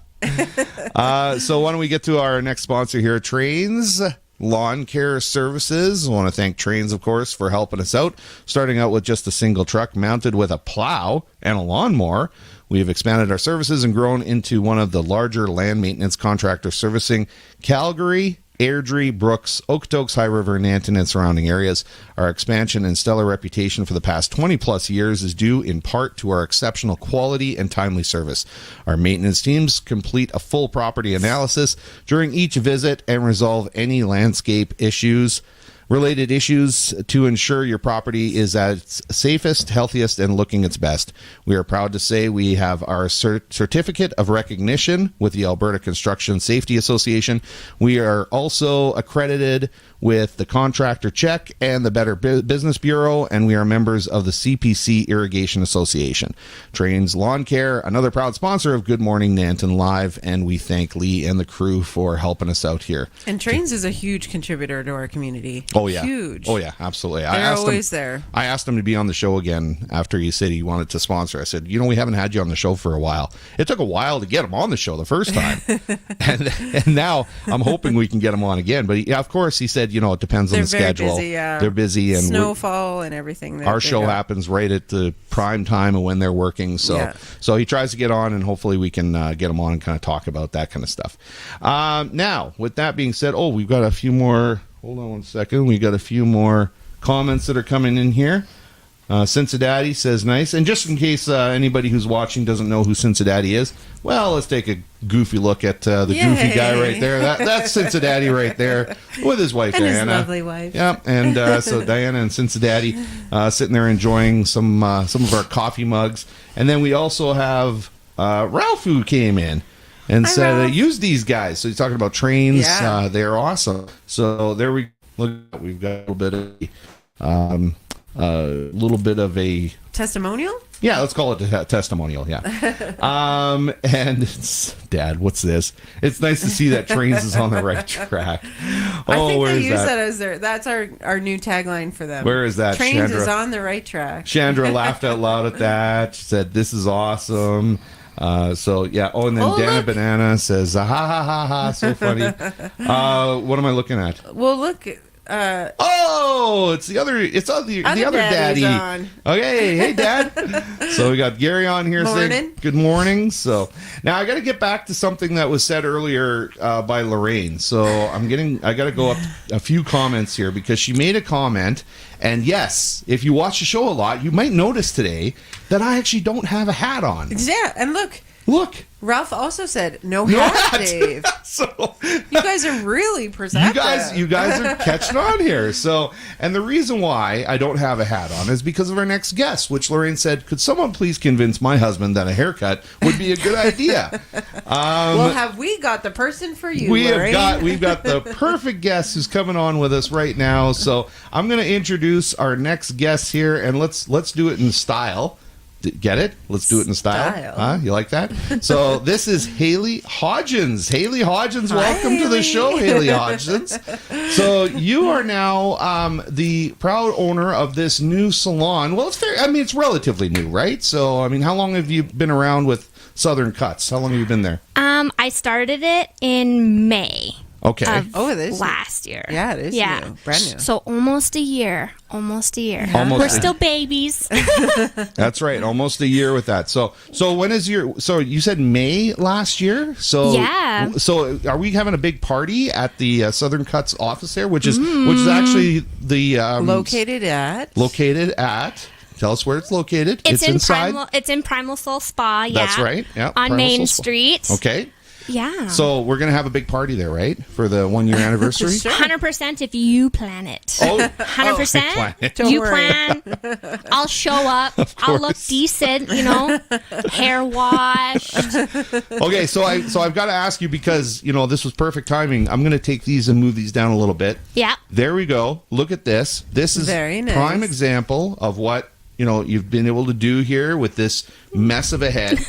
Speaker 3: So why don't we get to our next sponsor here, Trains Lawn Care Services. I want to thank Trains, of course, for helping us out. Starting out with just a single truck mounted with a plow and a lawnmower, we have expanded our services and grown into one of the larger land maintenance contractors servicing Calgary, Airdrie, Brooks, Okotoks, High River, Nanton, and surrounding areas. Our expansion and stellar reputation for the past 20-plus years is due in part to our exceptional quality and timely service. Our maintenance teams complete a full property analysis during each visit and resolve any landscape issues related issues to ensure your property is at its safest, healthiest, and looking its best. We are proud to say we have our certificate of recognition with the Alberta Construction Safety Association. We are also accredited with the Contractor Check and the Better Business Bureau, and we are members of the CPC Irrigation Association. Trains Lawn Care, another proud sponsor of Good Morning Nanton Live, and we thank Lee and the crew for helping us out here.
Speaker 4: And Trains is a huge contributor to our community.
Speaker 3: Oh, yeah.
Speaker 4: Huge.
Speaker 3: Oh, yeah, absolutely.
Speaker 4: They're always there.
Speaker 3: I asked him to be on the show again after he said he wanted to sponsor. I said, we haven't had you on the show for a while. It took a while to get him on the show the first time. and now I'm hoping we can get him on again. But of course, he said, it depends on the schedule.
Speaker 4: Busy, yeah.
Speaker 3: They're busy. And
Speaker 4: snowfall and everything.
Speaker 3: Our show happens right at the prime time of when they're working. So he tries to get on, and hopefully we can get him on and kind of talk about that kind of stuff. Now, with that being said, we've got a few more. Hold on one second. We got a few more comments that are coming in here. Cincinnati says nice. And just in case anybody who's watching doesn't know who Cincinnati is, well, let's take a goofy look at the goofy guy right there. That's Cincinnati right there with his wife,
Speaker 4: and
Speaker 3: Diana.
Speaker 4: His lovely wife.
Speaker 3: Yeah, and so Diana and Cincinnati sitting there enjoying some of our coffee mugs. And then we also have Ralph, who came in and said, use these guys. So he's talking about Trains.
Speaker 4: Yeah.
Speaker 3: They're awesome. So there we look. We've got a little bit of a
Speaker 4: testimonial.
Speaker 3: Yeah, let's call it a testimonial. Yeah. And it's, Dad, what's this? It's nice to see that Trains is on the right track.
Speaker 4: I think they use that as that's our new tagline for them.
Speaker 3: Where is that?
Speaker 4: Trains
Speaker 3: Chandra
Speaker 4: is on the right track.
Speaker 3: Chandra laughed out loud at that. She said, "This is awesome." So yeah. Oh, and then Dana
Speaker 4: look.
Speaker 3: Banana says, "Ha ha ha ha!" So funny. What am I looking at?
Speaker 4: Well, look.
Speaker 3: It's the other. It's the other daddy.
Speaker 4: On.
Speaker 3: Okay, hey Dad. So we got Gary on here saying good morning. So now I got to get back to something that was said earlier by Lorraine. So I got to go up a few comments here because she made a comment. And yes, if you watch the show a lot, you might notice today that I actually don't have a hat on.
Speaker 4: Yeah, and look. Ralph also said no hat, Dave.
Speaker 3: So
Speaker 4: you guys are really perceptive.
Speaker 3: You guys are catching on here. So, and the reason why I don't have a hat on is because of our next guest, which Lorraine said, could someone please convince my husband that a haircut would be a good idea?
Speaker 4: Well, have we got the person for you,
Speaker 3: Lorraine? We've got the perfect guest who's coming on with us right now. So I'm going to introduce our next guest here, and let's do it in style. Get it? Let's do it in style. Huh? You like that? So this is Haley Hodgins. Haley Hodgins, welcome to the show, Haley Hodgins. So you are now the proud owner of this new salon. Well, it's relatively new, right? So, how long have you been around with Southern Cuts? How long have you been there?
Speaker 7: I started it in May.
Speaker 3: Okay.
Speaker 7: It is last year.
Speaker 4: Yeah, it is new. Brand new.
Speaker 7: So almost a year.
Speaker 3: We're
Speaker 7: still babies.
Speaker 3: That's right. Almost a year with that. So when is so you said May last year? So
Speaker 7: yeah.
Speaker 3: So are we having a big party at the Southern Cuts office there, which is actually the
Speaker 4: located at
Speaker 3: tell us where it's located.
Speaker 7: It's in
Speaker 3: inside.
Speaker 7: It's in Primal Soul Spa. Yeah.
Speaker 3: That's right. Yeah.
Speaker 7: On Main Street.
Speaker 3: Okay.
Speaker 7: Yeah.
Speaker 3: So we're going to have a big party there, right? For the 1 year anniversary?
Speaker 7: Sure. 100% if you plan it.
Speaker 3: Oh,
Speaker 7: 100%. You plan. I'll show up. I'll look decent, hair washed.
Speaker 3: Okay, so I've got to ask you because, this was perfect timing. I'm going to take these and move these down a little bit.
Speaker 7: Yeah.
Speaker 3: There we go. Look at this. This is
Speaker 4: very nice.
Speaker 3: Prime example of what, you've been able to do here with this mess of a head.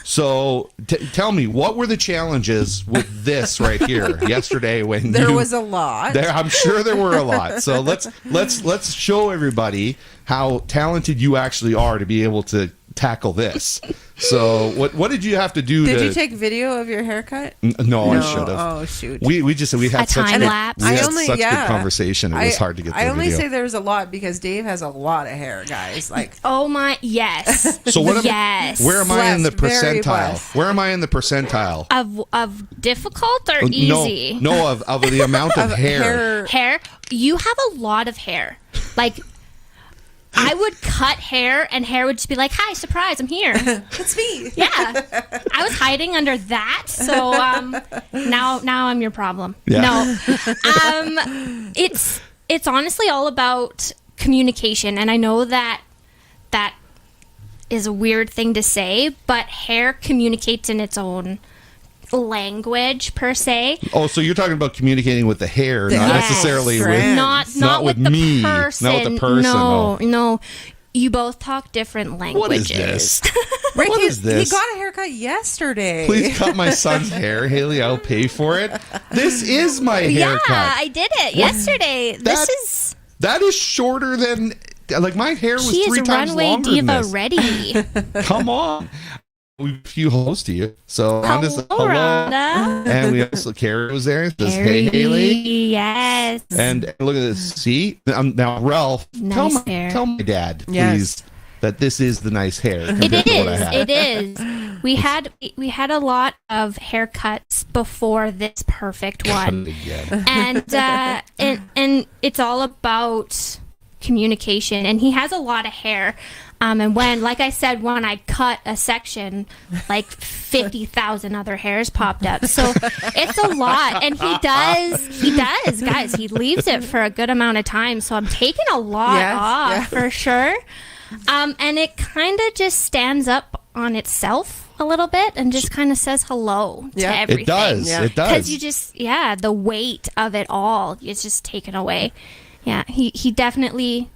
Speaker 3: So tell me, what were the challenges with this right here yesterday when
Speaker 4: there was a lot?
Speaker 3: I'm sure there were a lot. So let's show everybody how talented you actually are to be able to tackle this. So what did you have to do?
Speaker 4: Did you take video of your haircut?
Speaker 3: No, I should have.
Speaker 4: Oh shoot!
Speaker 3: We had such
Speaker 7: time lapse.
Speaker 3: good conversation. It was hard to get.
Speaker 4: I only say there's a lot because Dave has a lot of hair, guys. Like
Speaker 7: oh my yes.
Speaker 3: So what?
Speaker 7: Yes.
Speaker 3: Where am I in the
Speaker 4: Very
Speaker 3: percentile?
Speaker 4: blessed.
Speaker 3: Where am I in the percentile?
Speaker 7: Of difficult or easy?
Speaker 3: No, of the amount of hair.
Speaker 7: Hair. You have a lot of hair. Like. I would cut hair, and hair would just be like, "Hi, surprise! I'm here."
Speaker 4: It's me.
Speaker 7: Yeah, I was hiding under that, so now I'm your problem.
Speaker 3: Yeah.
Speaker 7: No, it's it's honestly all about communication, and I know that is a weird thing to say, but hair communicates in its own language per se.
Speaker 3: Oh, so you're talking about communicating with the hair, not
Speaker 4: Yes.
Speaker 3: necessarily with
Speaker 4: Strands.
Speaker 7: Not
Speaker 3: with
Speaker 7: with the
Speaker 3: me,
Speaker 7: person.
Speaker 3: not with the person.
Speaker 7: No,
Speaker 3: Oh.
Speaker 7: no. You both talk different
Speaker 3: What
Speaker 7: languages.
Speaker 3: is this?
Speaker 4: Rick,
Speaker 3: What is this?
Speaker 4: He got a haircut yesterday.
Speaker 3: Please cut my son's hair, Haley. I'll pay for it. This is my
Speaker 7: Yeah,
Speaker 3: haircut.
Speaker 7: I did it yesterday.
Speaker 3: That is shorter than like my hair was
Speaker 7: She
Speaker 3: 3
Speaker 7: is
Speaker 3: times
Speaker 7: runway
Speaker 3: longer than
Speaker 7: diva
Speaker 3: this.
Speaker 7: ready.
Speaker 3: Come on. We have a few hellos to you. So I'm just
Speaker 7: Hello, Rhonda.
Speaker 3: And we also Carrie was there. Says, hey Haley.
Speaker 7: Yes.
Speaker 3: And look at this. See? Now Ralph,
Speaker 7: Nice hair.
Speaker 3: tell my dad, please,
Speaker 4: Yes.
Speaker 3: that this is the nice hair.
Speaker 7: It
Speaker 3: compared to what I
Speaker 7: is.
Speaker 3: had.
Speaker 7: It is. We had a lot of haircuts before this perfect one,
Speaker 3: Again.
Speaker 7: and it's all about communication. And he has a lot of hair. And when, like I said, when I cut a section, like 50,000 other hairs popped up. So it's a lot. And he does, guys. He leaves it for a good amount of time. So I'm taking a lot off for sure. And it kind of just stands up on itself a little bit and just kind of says hello to everything.
Speaker 3: It does.
Speaker 4: Yeah.
Speaker 3: It does.
Speaker 7: Because you just, the weight of it all is just taken away. Yeah, he definitely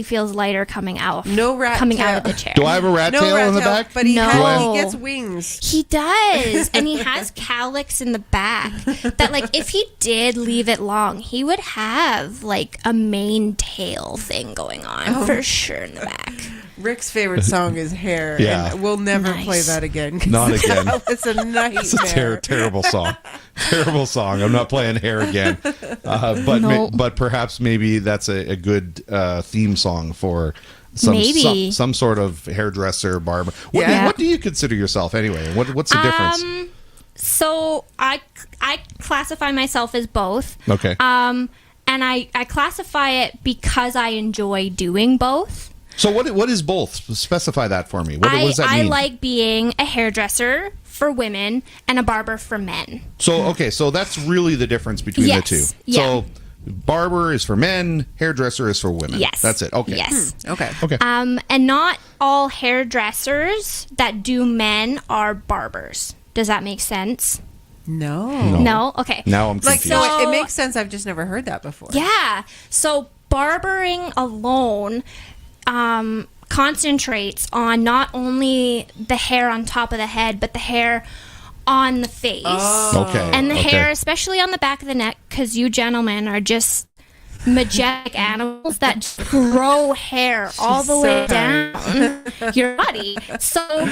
Speaker 7: feels lighter coming out.
Speaker 4: No rat
Speaker 7: coming
Speaker 4: tail.
Speaker 7: out of the chair.
Speaker 3: Do I have a rat
Speaker 4: No
Speaker 3: tail
Speaker 4: rat
Speaker 3: in the
Speaker 4: tail,
Speaker 3: back?
Speaker 4: but he
Speaker 7: No.
Speaker 4: gets wings.
Speaker 7: He does, and he has calyx in the back. That like if he did leave it long, he would have like a mane tail thing going on for sure in the back.
Speaker 4: Rick's favorite song is Hair,
Speaker 3: Yeah.
Speaker 4: and we'll never
Speaker 7: Nice.
Speaker 4: play that again. 'cause
Speaker 3: Not again.
Speaker 4: It's a nightmare.
Speaker 3: It's a terrible song. Terrible song. I'm not playing hair again. But
Speaker 7: No.
Speaker 3: but perhaps maybe that's a good theme song for
Speaker 7: Maybe.
Speaker 3: some sort of hairdresser, barber. What,
Speaker 4: Yeah.
Speaker 3: what do you consider yourself anyway? What's the difference?
Speaker 7: So I classify myself as both.
Speaker 3: Okay.
Speaker 7: And I classify it because I enjoy doing both.
Speaker 3: So what is both? Specify that for me. What does that
Speaker 7: I
Speaker 3: mean?
Speaker 7: like being a hairdresser for women and a barber for men.
Speaker 3: So that's really the difference between
Speaker 7: Yes,
Speaker 3: the two.
Speaker 7: yeah.
Speaker 3: So barber is for men, hairdresser is for women.
Speaker 7: Yes.
Speaker 3: That's it. Okay.
Speaker 7: Yes.
Speaker 4: Okay.
Speaker 3: Okay.
Speaker 7: And not all hairdressers that do men are barbers. Does that make sense?
Speaker 4: No.
Speaker 7: No? Okay.
Speaker 3: Now I'm
Speaker 4: Like,
Speaker 3: confused.
Speaker 4: so
Speaker 7: So-
Speaker 4: it makes sense. I've just never heard that before.
Speaker 7: Yeah. So barbering alone concentrates on not only the hair on top of the head, but the hair on the face.
Speaker 3: Okay.
Speaker 7: And the
Speaker 3: okay.
Speaker 7: hair, especially on the back of the neck, because you gentlemen are just majestic animals that just grow hair all the
Speaker 4: so
Speaker 7: way down your body. So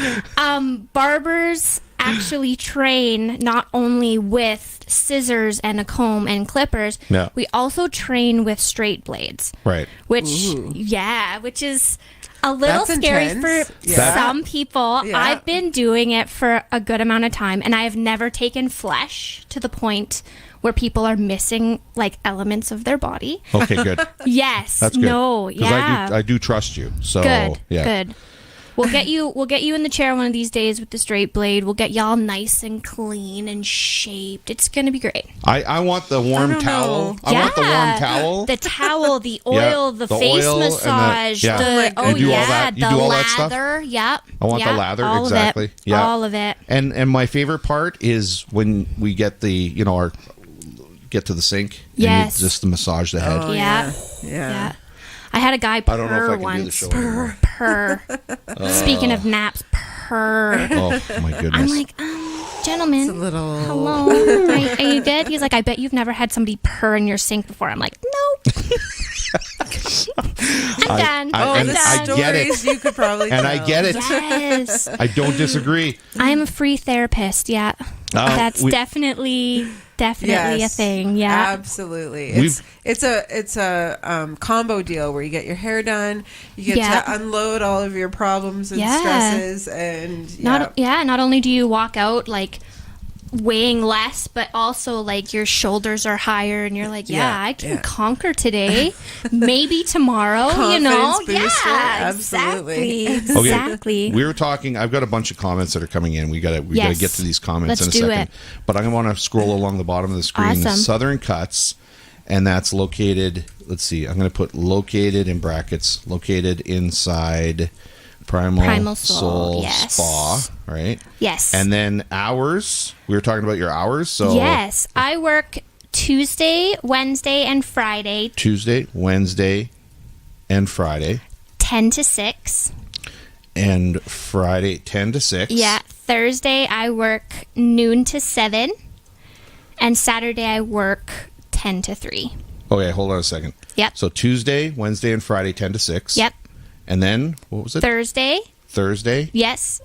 Speaker 7: barbers actually train not only with scissors and a comb and clippers,
Speaker 3: Yeah.
Speaker 7: we also train with straight blades.
Speaker 3: Right.
Speaker 7: Which is a little
Speaker 4: That's
Speaker 7: scary
Speaker 4: intense.
Speaker 7: for
Speaker 4: Yeah.
Speaker 7: some people.
Speaker 4: Yeah.
Speaker 7: I've been doing it for a good amount of time, and I have never taken flesh to the point where people are missing like elements of their body.
Speaker 3: Okay, good.
Speaker 7: Yes.
Speaker 3: That's good.
Speaker 7: No.
Speaker 3: 'Cause
Speaker 7: Yeah.
Speaker 3: I do trust you. So
Speaker 7: Good.
Speaker 3: yeah.
Speaker 7: Good. We'll get you in the chair one of these days with the straight blade. We'll get y'all nice and clean and shaped. It's gonna be great.
Speaker 3: I want the warm
Speaker 4: don't
Speaker 3: towel.
Speaker 4: know.
Speaker 3: I want the warm towel.
Speaker 7: The towel, the
Speaker 3: Yeah,
Speaker 7: oil, the
Speaker 3: the
Speaker 7: face
Speaker 3: oil and the-
Speaker 7: massage,
Speaker 3: yeah.
Speaker 4: You
Speaker 3: do all that- you
Speaker 7: the
Speaker 3: do all that stuff?
Speaker 7: lather. Yep.
Speaker 3: I want the
Speaker 7: Yep,
Speaker 3: lather,
Speaker 7: all of
Speaker 3: exactly.
Speaker 7: it.
Speaker 3: Yeah.
Speaker 7: All of it.
Speaker 3: And my favorite part is when we get get to the sink. and
Speaker 7: Yes.
Speaker 3: you just massage the head.
Speaker 4: Oh,
Speaker 7: Yeah.
Speaker 4: Yeah.
Speaker 7: Yeah. I had a guy purr
Speaker 3: I don't know if I can do the
Speaker 7: once.
Speaker 3: show anymore.
Speaker 7: Purr. Speaking of naps, purr.
Speaker 3: Oh my goodness.
Speaker 7: I'm like, gentlemen,
Speaker 4: It's a little.
Speaker 7: hello. Are you good? He's like, I bet you've never had somebody purr in your sink before. I'm like, nope. I'm done.
Speaker 4: Oh,
Speaker 7: I'm
Speaker 4: the
Speaker 3: I
Speaker 7: done.
Speaker 3: get it.
Speaker 4: stories you could probably
Speaker 3: and
Speaker 4: tell.
Speaker 3: I get it.
Speaker 7: Yes.
Speaker 3: I don't disagree.
Speaker 7: I am a free therapist. Yeah. That's
Speaker 3: we-
Speaker 7: definitely a
Speaker 4: Yes,
Speaker 7: thing. Yeah.
Speaker 4: absolutely.
Speaker 3: We've-
Speaker 4: It's a combo deal where you get your hair done, you get
Speaker 7: Yeah.
Speaker 4: to unload all of your problems and
Speaker 7: Yeah.
Speaker 4: stresses, and
Speaker 7: Not only do you walk out like weighing less, but also like your shoulders are higher and you're like,
Speaker 4: Yeah,
Speaker 7: I can
Speaker 4: yeah.
Speaker 7: conquer today, maybe tomorrow, you know?
Speaker 4: Confidence booster,
Speaker 7: Yeah,
Speaker 4: absolutely.
Speaker 7: exactly.
Speaker 3: We were talking. I've got a bunch of comments that are coming in. We gotta
Speaker 7: Yes.
Speaker 3: get to these comments
Speaker 7: Let's
Speaker 3: in a
Speaker 7: do
Speaker 3: second.
Speaker 7: it.
Speaker 3: But I want to scroll along the bottom of the screen.
Speaker 7: Awesome.
Speaker 3: Southern Cuts, and that's located. Let's see. I'm going to put located in brackets. Located inside Primal Soul
Speaker 7: yes.
Speaker 3: Spa, right?
Speaker 7: Yes.
Speaker 3: And then hours. We were talking about your hours. So
Speaker 7: yes, I work Tuesday, Wednesday, and Friday.
Speaker 3: Tuesday, Wednesday, and Friday.
Speaker 7: 10 to 6.
Speaker 3: And Friday, 10 to 6.
Speaker 7: Yeah. Thursday, I work noon to 7. And Saturday, I work 10 to 3.
Speaker 3: Okay, hold on a second.
Speaker 7: Yep.
Speaker 3: So Tuesday, Wednesday, and Friday, 10 to 6.
Speaker 7: Yep.
Speaker 3: And then, what was it? Thursday.
Speaker 7: Yes.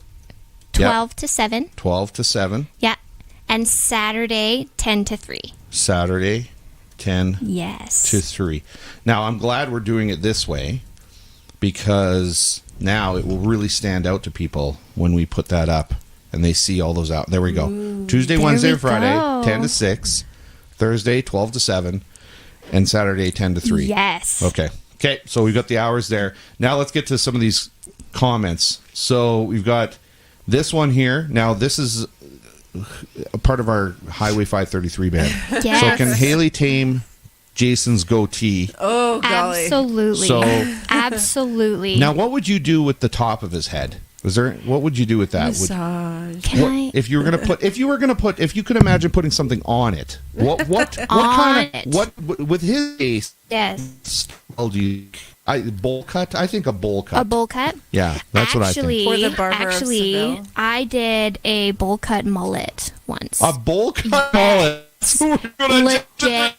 Speaker 7: 12 to 7.
Speaker 3: 12 to 7.
Speaker 7: Yeah. And Saturday, 10 to 3.
Speaker 3: Saturday, 10
Speaker 7: Yes.
Speaker 3: to 3. Now, I'm glad we're doing it this way because now it will really stand out to people when we put that up and they see all those out. There we go. Tuesday,
Speaker 7: there
Speaker 3: Wednesday,
Speaker 7: we
Speaker 3: and Friday,
Speaker 7: go.
Speaker 3: 10 to 6. Thursday, 12 to 7. And Saturday, 10 to 3.
Speaker 7: Yes.
Speaker 3: Okay. Okay, so we've got the hours there. Now let's get to some of these comments. So we've got this one here. Now this is a part of our Highway 533 band.
Speaker 7: Yes.
Speaker 3: So can Haley tame Jason's goatee?
Speaker 4: Oh, golly.
Speaker 7: Absolutely.
Speaker 3: So
Speaker 7: Absolutely.
Speaker 3: now, what would you do with the top of his head? What would you do with that?
Speaker 4: Massage.
Speaker 7: Can I?
Speaker 3: If you could imagine putting something on it, what kind of
Speaker 7: it.
Speaker 3: what with his face?
Speaker 7: Yes.
Speaker 3: Style do you? Bowl cut? I think a bowl cut.
Speaker 7: A bowl cut?
Speaker 3: Yeah, that's what I think.
Speaker 4: Or the Barber of Seville.
Speaker 7: I did a bowl cut mullet once.
Speaker 3: A bowl cut mullet. So we're gonna
Speaker 7: Legit.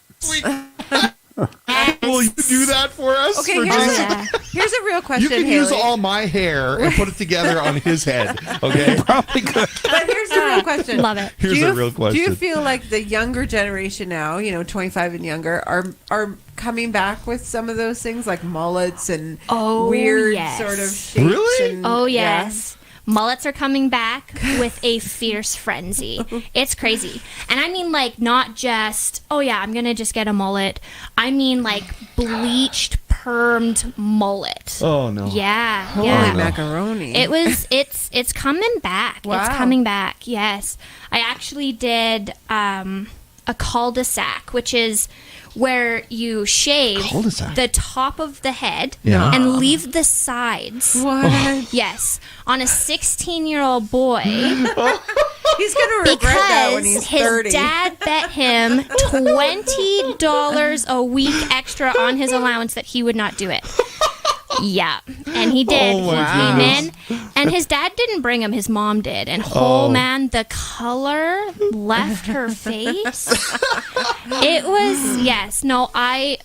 Speaker 3: Will you do that for us?
Speaker 4: Okay,
Speaker 3: for Jason?
Speaker 4: here's a real question,
Speaker 3: You can
Speaker 4: Haley.
Speaker 3: use all my hair and put it together on his head. Okay.
Speaker 2: Probably good.
Speaker 4: But here's the real question.
Speaker 7: Love it.
Speaker 3: Here's a real question.
Speaker 4: Do you feel like the younger generation now, 25 and younger, are coming back with some of those things like mullets and
Speaker 7: Oh,
Speaker 4: weird
Speaker 7: yes.
Speaker 4: sort of shapes?
Speaker 3: Really?
Speaker 4: And,
Speaker 7: Oh,
Speaker 4: yeah.
Speaker 7: yes. Mullets are coming back with a fierce frenzy. It's crazy. And I mean, like, not just, oh, yeah, I'm going to just get a mullet. I mean, like, bleached, permed mullet.
Speaker 3: Oh no.
Speaker 7: Yeah.
Speaker 4: Holy
Speaker 7: yeah.
Speaker 4: macaroni.
Speaker 7: It's coming back.
Speaker 4: Wow.
Speaker 7: It's coming back. Yes. I actually did a cul-de-sac, which is where you shave
Speaker 3: Cul-de-sac?
Speaker 7: the top of the head
Speaker 3: Yeah.
Speaker 7: and leave the sides.
Speaker 4: What?
Speaker 7: Yes, on a 16-year-old boy
Speaker 4: He's going to regret that when
Speaker 7: because
Speaker 4: he's 30.
Speaker 7: his dad bet him $20 a week extra on his allowance that he would not do it. Yeah, and he did.
Speaker 3: Oh, my
Speaker 7: He came
Speaker 3: goodness.
Speaker 7: in, and his dad didn't bring him. His mom did. And man, the color left her face. It was yes.
Speaker 3: That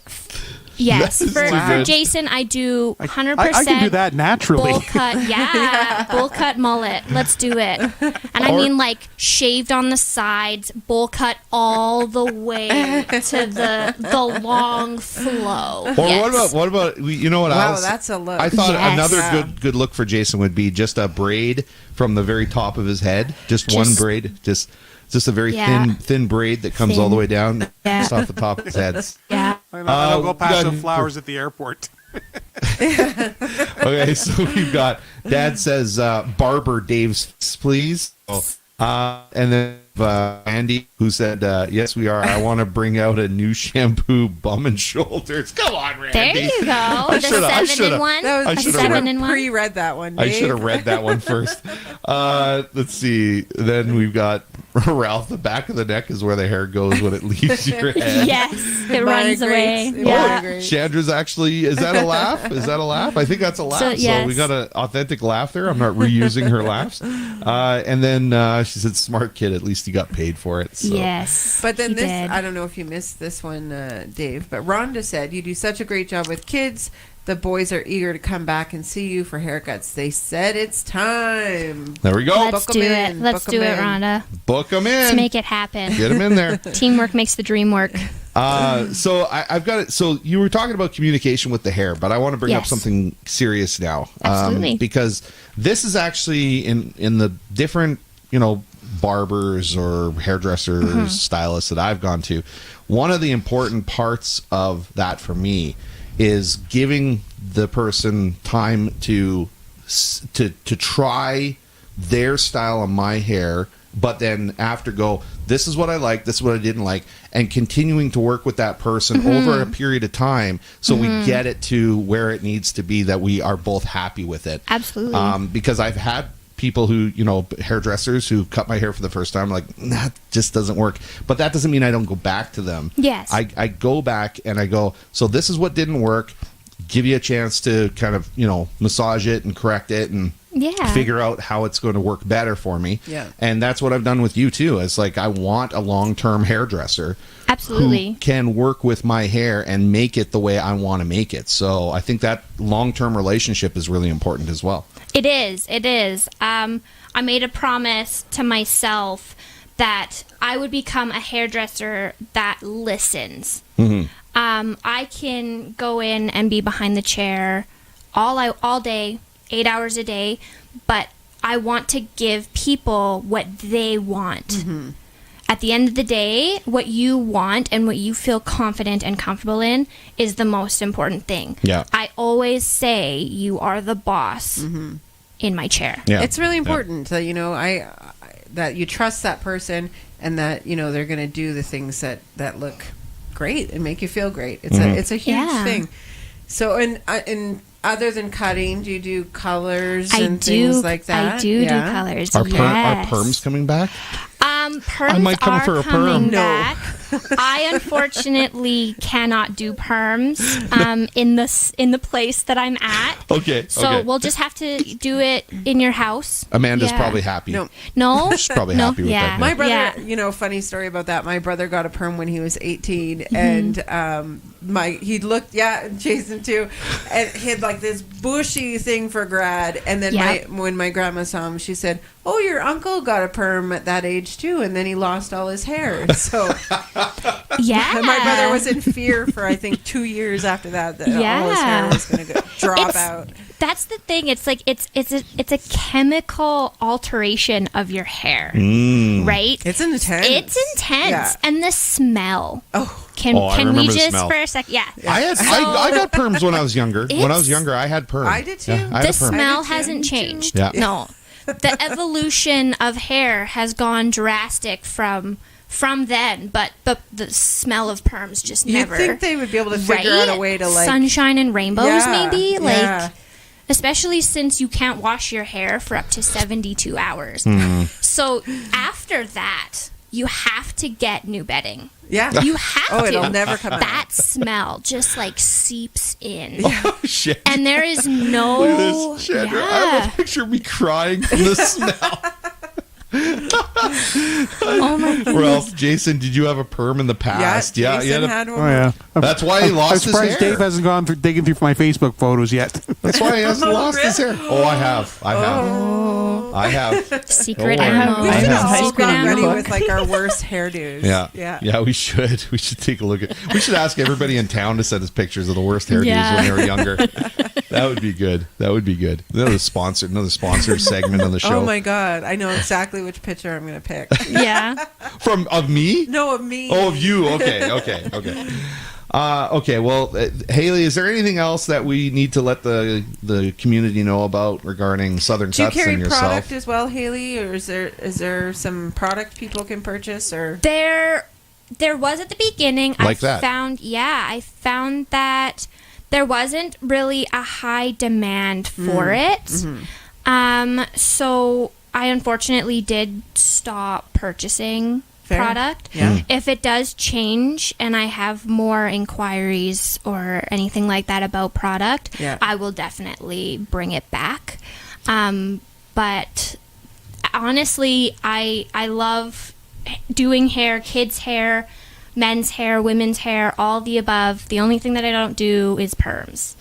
Speaker 3: is
Speaker 7: For
Speaker 3: too good.
Speaker 7: Jason, I do 100%.
Speaker 2: I can do that naturally.
Speaker 7: Bowl cut, bowl cut mullet. Let's do it. And I mean, like, shaved on the sides, bowl cut all the way to the long flow.
Speaker 3: Or
Speaker 7: Yes.
Speaker 3: what about you know what
Speaker 4: Wow,
Speaker 3: else?
Speaker 4: that's a look.
Speaker 3: I thought
Speaker 7: Yes.
Speaker 3: another
Speaker 4: Wow.
Speaker 3: good look for Jason would be just a braid from the very top of his head, just one
Speaker 7: Just-
Speaker 3: braid, just a very
Speaker 7: Yeah.
Speaker 3: thin braid that comes all the way down just off the top of his head.
Speaker 7: Yeah.
Speaker 2: I'll go past
Speaker 3: God.
Speaker 2: the flowers at the airport.
Speaker 3: Okay, so we've got Dad says barber Dave's face, please. And then Andy, who said yes we are. I want to bring out a new shampoo, Bum and Shoulders. Come on, Randy.
Speaker 7: There you go. The
Speaker 3: should've-
Speaker 7: 7-in-1.
Speaker 4: That was,
Speaker 3: I should've
Speaker 7: 7-in-1.
Speaker 4: pre-read that one,
Speaker 3: I
Speaker 4: Dave.
Speaker 3: should have read that one first. Let's see. Then we've got Ralph. The back of the neck is where the hair goes when it leaves your head.
Speaker 7: Yes, it runs away.
Speaker 4: Migrates. It
Speaker 7: Yeah.
Speaker 4: migrates.
Speaker 3: Chandra's actually, is that a laugh? Is that a laugh? I think that's a laugh. So,
Speaker 7: yes.
Speaker 3: we got an authentic laugh there. I'm not reusing her laughs. And then she said, smart kid, at least he got paid for it. So.
Speaker 7: Yes.
Speaker 4: But then
Speaker 7: he
Speaker 4: this,
Speaker 7: did.
Speaker 4: I don't know if you missed this one, Dave, but Rhonda said, you do such a great job with kids. The boys are eager to come back and see you for haircuts. They said it's time.
Speaker 3: There we go.
Speaker 7: Let's
Speaker 4: Book 'em
Speaker 7: do
Speaker 4: in,
Speaker 7: it. Let's
Speaker 4: book
Speaker 7: do
Speaker 4: 'em
Speaker 7: it,
Speaker 4: in.
Speaker 7: Rhonda.
Speaker 3: Book them in.
Speaker 7: Let's make it happen.
Speaker 3: Get them in there.
Speaker 7: Teamwork makes the dream work.
Speaker 3: So I've got it. So you were talking about communication with the hair, but I want to bring up
Speaker 7: Yes.
Speaker 3: something serious now.
Speaker 7: Absolutely.
Speaker 3: Because this is actually in the different, barbers or hairdressers,
Speaker 7: Mm-hmm.
Speaker 3: stylists that I've gone to. One of the important parts of that for me is giving the person time to try their style on my hair, but then after go, this is what I like, this is what I didn't like, and continuing to work with that person over a period of time so we get it to where it needs to be, that we are both happy with it.
Speaker 7: Absolutely.
Speaker 3: Because I've had people who, hairdressers who cut my hair for the first time, like, that just doesn't work. But that doesn't mean I don't go back to them.
Speaker 7: Yes.
Speaker 3: I go back and I go, so this is what didn't work. Give you a chance to kind of, massage it and correct it and figure out how it's going to work better for me.
Speaker 4: Yeah.
Speaker 3: And that's what I've done with you too. It's like, I want a long-term hairdresser
Speaker 7: Absolutely.
Speaker 3: who can work with my hair and make it the way I want to make it. So I think that long-term relationship is really important as well.
Speaker 7: It is. It is. I made a promise to myself that I would become a hairdresser that listens. I can go in and be behind the chair all day, 8 hours a day, but I want to give people what they want. At the end of the day, what you want and what you feel confident and comfortable in is the most important thing.
Speaker 3: Yeah.
Speaker 7: I always say you are the boss in my chair.
Speaker 3: Yeah.
Speaker 4: It's really important that that you trust that person and that they're going to do the things that look great and make you feel great. It's a huge thing. So and other than cutting, do you do colors and things like that?
Speaker 7: I do colors.
Speaker 3: Are
Speaker 7: yes.
Speaker 3: perms coming back?
Speaker 7: Perms
Speaker 2: I might come
Speaker 7: are
Speaker 2: for a
Speaker 7: coming
Speaker 2: perm.
Speaker 7: back. I unfortunately cannot do perms in the place that I'm at.
Speaker 3: Okay.
Speaker 7: So we'll just have to do it in your house.
Speaker 3: Amanda's
Speaker 7: Yeah.
Speaker 3: probably happy.
Speaker 7: No,
Speaker 3: She's probably happy with that.
Speaker 4: My brother,
Speaker 7: Yeah.
Speaker 4: funny story about that. My brother got a perm when he was 18, and he looked, Jason too, and he had like this bushy thing for grad. And then when my grandma saw him, she said, "Oh, your uncle got a perm at that age too," and then he lost all his hair. So my brother was in fear for I think 2 years after that all his hair was going to drop out.
Speaker 7: That's the thing. It's like it's a chemical alteration of your hair, right?
Speaker 4: It's intense. Yeah.
Speaker 7: And the smell.
Speaker 4: Oh.
Speaker 7: Can
Speaker 3: I
Speaker 7: we
Speaker 3: remember the
Speaker 7: just
Speaker 3: smell.
Speaker 7: for a sec? Yeah.
Speaker 3: I got perms when I was younger. When I was
Speaker 7: It's-
Speaker 3: younger, I had perms.
Speaker 4: I did too.
Speaker 3: Yeah, I had
Speaker 7: The
Speaker 3: a perm.
Speaker 7: smell
Speaker 4: I did too.
Speaker 7: hasn't changed.
Speaker 3: Yeah.
Speaker 7: No. The evolution of hair has gone drastic from then, but the smell of perms just
Speaker 4: You'd
Speaker 7: never.
Speaker 4: think they would be able to figure out a way to like
Speaker 7: sunshine and rainbows,
Speaker 4: Yeah,
Speaker 7: maybe
Speaker 4: yeah.
Speaker 7: especially since you can't wash your hair for up to 72 hours. So after that, you have to get new bedding.
Speaker 4: Yeah.
Speaker 7: You have to.
Speaker 4: It'll never come out.
Speaker 7: That smell just like seeps in.
Speaker 3: Oh, shit.
Speaker 7: And there is no.
Speaker 3: Look at this, Chandra. I have a picture of me crying from the smell.
Speaker 7: Oh my goodness.
Speaker 3: Ralph, Jason, did you have a perm in the past?
Speaker 4: Yeah,
Speaker 3: you
Speaker 4: Jason
Speaker 3: had a-
Speaker 4: had one.
Speaker 2: Oh yeah.
Speaker 3: That's why he
Speaker 2: I'm
Speaker 3: lost his
Speaker 2: surprised
Speaker 3: hair.
Speaker 2: Dave hasn't gone through digging through my Facebook photos yet.
Speaker 3: That's why he hasn't lost his hair. Oh, I have. I have.
Speaker 7: Secret
Speaker 3: Don't worry.
Speaker 7: ammo.
Speaker 4: We
Speaker 1: I
Speaker 4: should
Speaker 1: have high
Speaker 4: all
Speaker 1: school
Speaker 4: got ready
Speaker 1: book.
Speaker 4: with like our worst hairdos.
Speaker 3: Yeah, we should. We should take a look at. We should ask everybody in town to send us pictures of the worst hairdos
Speaker 7: Yeah.
Speaker 3: when they were younger. That would be good. Another sponsor segment on the show.
Speaker 4: Oh my god, I know exactly which picture I'm going to pick.
Speaker 7: Yeah.
Speaker 3: Of me?
Speaker 4: No, of me.
Speaker 3: Oh, of you. Okay. Okay. Well, Haley, is there anything else that we need to let the community know about regarding Southern
Speaker 4: Do you
Speaker 3: Cuts
Speaker 4: carry
Speaker 3: and yourself?
Speaker 4: product as well, Haley, or is there some product people can purchase or?
Speaker 7: There was at the beginning.
Speaker 3: Like that.
Speaker 7: I found that there wasn't really a high demand for it. So I unfortunately did stop purchasing
Speaker 4: Fair.
Speaker 7: product.
Speaker 4: Yeah.
Speaker 7: If it does change and I have more inquiries or anything like that about product,
Speaker 4: Yeah.
Speaker 7: I will definitely bring it back. But honestly, I love doing hair, kids' hair, men's hair, women's hair, all the above. The only thing that I don't do is perms.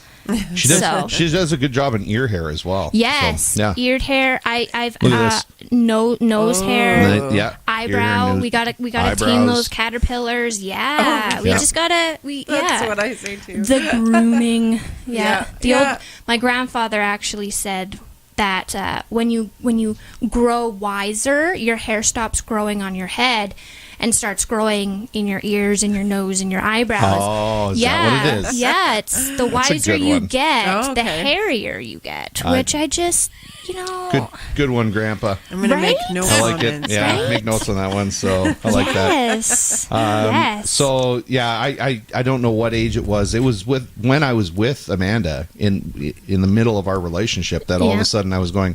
Speaker 3: She does.
Speaker 7: So-
Speaker 3: She does a good job in ear hair as well.
Speaker 7: Yes,
Speaker 3: So, yeah.
Speaker 7: eared hair. I've
Speaker 3: Look at
Speaker 7: nose hair,
Speaker 3: Yeah.
Speaker 7: eyebrow.
Speaker 3: Ear, nose,
Speaker 7: We gotta tame
Speaker 3: eyebrows.
Speaker 7: those caterpillars. Yeah, we
Speaker 3: Yeah.
Speaker 7: just gotta.
Speaker 4: That's what I say too.
Speaker 7: The grooming. Yeah.
Speaker 4: Yeah.
Speaker 7: My grandfather actually said that when you grow wiser, your hair stops growing on your head. and starts growing in your ears and your nose and your eyebrows.
Speaker 3: Oh, is that what it is?
Speaker 7: Yeah, it's the wiser
Speaker 3: good
Speaker 7: you
Speaker 3: one.
Speaker 7: get,
Speaker 4: Oh,
Speaker 7: the
Speaker 4: okay.
Speaker 7: hairier you get, which I just,
Speaker 3: Good one, Grandpa.
Speaker 4: I'm going to make
Speaker 7: Right?
Speaker 4: notes
Speaker 3: I like
Speaker 4: on
Speaker 3: it. Yeah,
Speaker 7: Right?
Speaker 3: make notes on that one. So I like that.
Speaker 7: Yes. Yes.
Speaker 3: So yeah, I don't know what age it was. It was when I was with Amanda in the middle of our relationship that all of
Speaker 7: Yeah.
Speaker 3: a sudden I was going,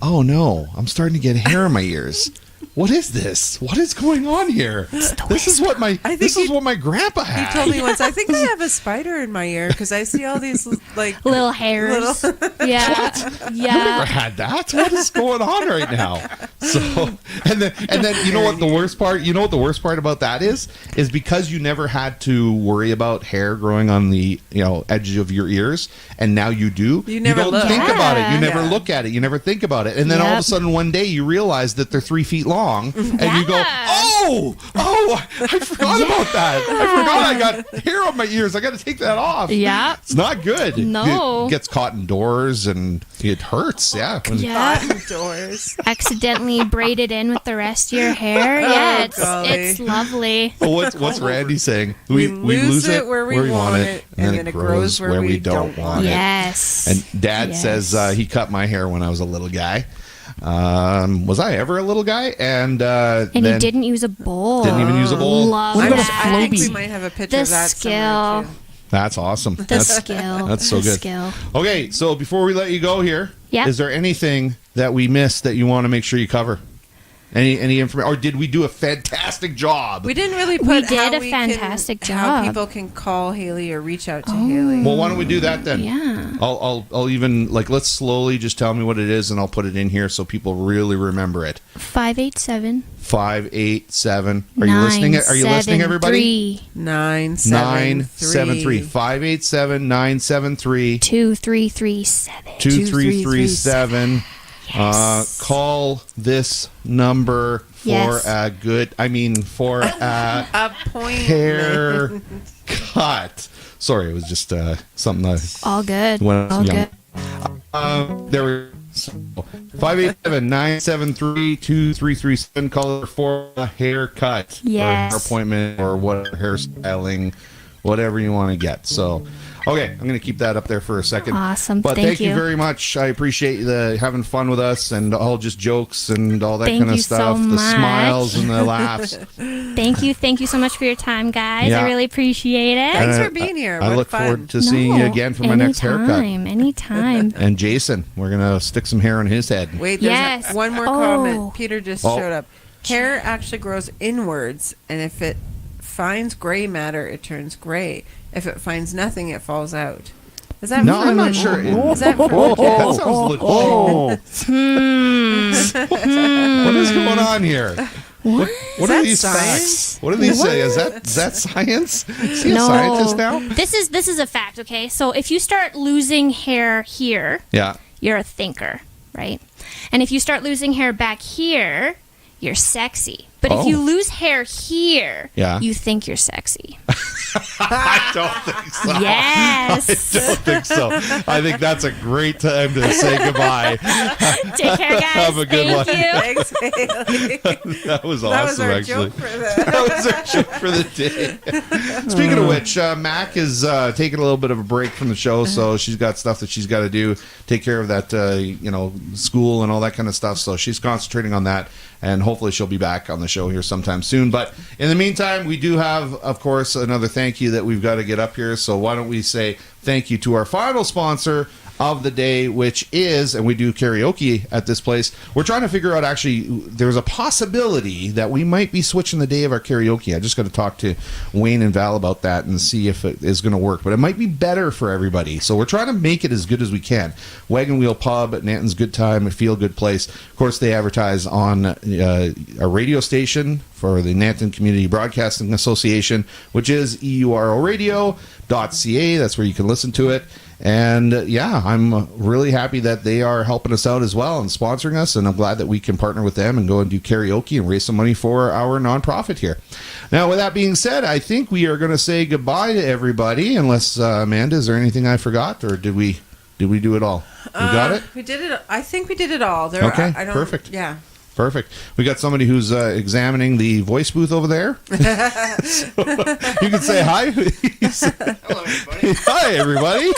Speaker 3: oh no, I'm starting to get hair in my ears. What is this? What is going on here? This is what my grandpa
Speaker 4: He
Speaker 3: had.
Speaker 4: told me once, I think I have a spider in my ear because I see all these like
Speaker 7: Little hairs. Yeah.
Speaker 3: Never
Speaker 7: Yeah.
Speaker 3: had that. What is going on right now? So, and then you know what the worst part? You know what the worst part about that is because you never had to worry about hair growing on the edge of your ears, and now you do.
Speaker 4: You never
Speaker 3: don't
Speaker 4: look.
Speaker 3: think about it. You
Speaker 7: Yeah.
Speaker 3: never look at it. You never think about it, and then all of a
Speaker 7: Yep.
Speaker 3: sudden one day you realize that they're 3 feet long, and you go,
Speaker 7: Yeah.
Speaker 3: oh, I forgot about that. I forgot I got hair on my ears. I got to take that off.
Speaker 7: Yeah.
Speaker 3: It's not good.
Speaker 7: No.
Speaker 3: It gets caught indoors and it hurts. Yeah.
Speaker 7: Yeah.
Speaker 4: doors.
Speaker 7: Accidentally braided in with the rest of your hair. Yeah,
Speaker 4: golly.
Speaker 7: it's lovely.
Speaker 3: Well, what's Randy saying?
Speaker 4: We lose it where we want it,
Speaker 3: and then it grows where we don't want it.
Speaker 7: Yes.
Speaker 3: And Dad
Speaker 7: Yes.
Speaker 3: says he cut my hair when I was a little guy. Was I ever a little guy? And
Speaker 7: And
Speaker 3: then
Speaker 7: he didn't use a bowl.
Speaker 3: Didn't even use a bowl?
Speaker 7: Love
Speaker 1: What about
Speaker 7: that.
Speaker 4: I think we
Speaker 1: Floby?
Speaker 4: might have a picture
Speaker 7: The
Speaker 4: of that
Speaker 7: skill.
Speaker 4: somewhere, too.
Speaker 3: That's awesome.
Speaker 7: The skill.
Speaker 3: That's so
Speaker 7: The
Speaker 3: good.
Speaker 7: skill.
Speaker 3: Okay, so before we let you go here,
Speaker 7: Yeah.
Speaker 3: is there anything that we missed that you want to make sure you cover? Any information, or did we do a fantastic job?
Speaker 4: We didn't really put
Speaker 7: We did
Speaker 4: how
Speaker 7: a
Speaker 4: we
Speaker 7: fantastic
Speaker 4: can, how
Speaker 7: job.
Speaker 4: people can call Haley or reach out to Haley.
Speaker 3: Well, why don't we do that then?
Speaker 7: Yeah.
Speaker 3: I'll even let's slowly just tell me what it is, and I'll put it in here so people really remember it.
Speaker 7: 587.
Speaker 3: 587. Are you listening? Are you listening, everybody?
Speaker 4: 973
Speaker 3: 587 973
Speaker 7: 2337.
Speaker 3: 2337. Call this number for
Speaker 7: Yes.
Speaker 3: a good. for a
Speaker 4: appointment.
Speaker 3: haircut. Sorry, it was just something that
Speaker 7: All good.
Speaker 3: when I was
Speaker 7: All
Speaker 3: young.
Speaker 7: good.
Speaker 3: There we 587-973-2337. Call her for a haircut.
Speaker 7: Yes.
Speaker 3: Or an appointment or whatever, hairstyling, whatever you want to get. So, okay, I'm going to keep that up there for a second.
Speaker 7: Awesome.
Speaker 3: But
Speaker 7: Thank
Speaker 3: you
Speaker 7: you.
Speaker 3: very much. I appreciate the having fun with us and all just jokes and all that
Speaker 7: Thank
Speaker 3: kind of
Speaker 7: you so
Speaker 3: stuff. The
Speaker 7: much.
Speaker 3: smiles and the laughs.
Speaker 7: Thank you. Thank you so much for your time, guys.
Speaker 3: Yeah.
Speaker 7: I really appreciate it.
Speaker 4: Thanks
Speaker 3: And
Speaker 4: for being here.
Speaker 3: I
Speaker 4: What
Speaker 3: look
Speaker 4: fun.
Speaker 3: forward to seeing you again for my next haircut.
Speaker 7: Anytime.
Speaker 3: And Jason, we're going to stick some hair on his head.
Speaker 4: Wait, there's
Speaker 7: Yes.
Speaker 4: one more
Speaker 7: Oh.
Speaker 4: comment. Peter just
Speaker 3: Oh.
Speaker 4: showed up. Hair actually grows inwards, and if it finds gray matter, it turns gray. If it finds nothing, it falls out. Is that
Speaker 3: No, I'm
Speaker 4: from-
Speaker 3: not sure.
Speaker 4: Is that from
Speaker 3: That sounds legit. What is going on here? What are
Speaker 4: that
Speaker 3: these
Speaker 4: science?
Speaker 3: facts? What do these say? Is that science? Is he a
Speaker 7: No.
Speaker 3: scientist now?
Speaker 7: This is a fact, okay? So if you start losing hair here,
Speaker 3: Yeah.
Speaker 7: you're a thinker, right? And if you start losing hair back here, you're sexy. But
Speaker 3: Oh.
Speaker 7: if you lose hair here,
Speaker 3: Yeah.
Speaker 7: you think you're sexy.
Speaker 3: I don't think so.
Speaker 7: Yes.
Speaker 3: I don't think so. I think that's a great time to say goodbye.
Speaker 7: Take care, guys.
Speaker 3: Have a good
Speaker 7: Thank
Speaker 3: one.
Speaker 7: you.
Speaker 4: Thanks, Haley.
Speaker 3: That was
Speaker 4: That was
Speaker 3: awesome,
Speaker 4: our
Speaker 3: actually.
Speaker 4: joke for the.
Speaker 3: That was our joke for the day. Speaking of which, Mac is taking a little bit of a break from the show, so she's got stuff that she's got to do, take care of that, school and all that kind of stuff. So she's concentrating on that, and hopefully she'll be back on the show here sometime soon. But in the meantime, we do have, of course, another thank you that we've got to get up here. So why don't we say thank you to our final sponsor of the day, which is, and we do karaoke at this place. We're trying to figure out, actually, there's a possibility that we might be switching the day of our karaoke. I just got to talk to Wayne and Val about that and see if it is going to work. But it might be better for everybody. So we're trying to make it as good as we can. Wagon Wheel Pub at Nanton's Good Time, a feel-good place. Of course, they advertise on a radio station for the Nanton Community Broadcasting Association, which is euroradio.ca. That's where you can listen to it. And I'm really happy that they are helping us out as well and sponsoring us, and I'm glad that we can partner with them and go and do karaoke and raise some money for our nonprofit here. Now, with that being said, I think we are going to say goodbye to everybody, unless Amanda, is there anything I forgot, or did we do it all? We got it?
Speaker 4: We did it. I think we did it all. There,
Speaker 3: Okay,
Speaker 4: I don't,
Speaker 3: perfect.
Speaker 4: Yeah.
Speaker 3: Perfect. We got somebody who's examining the voice booth over there. So, you can say hi.
Speaker 5: Hello, everybody.
Speaker 3: Hi, everybody.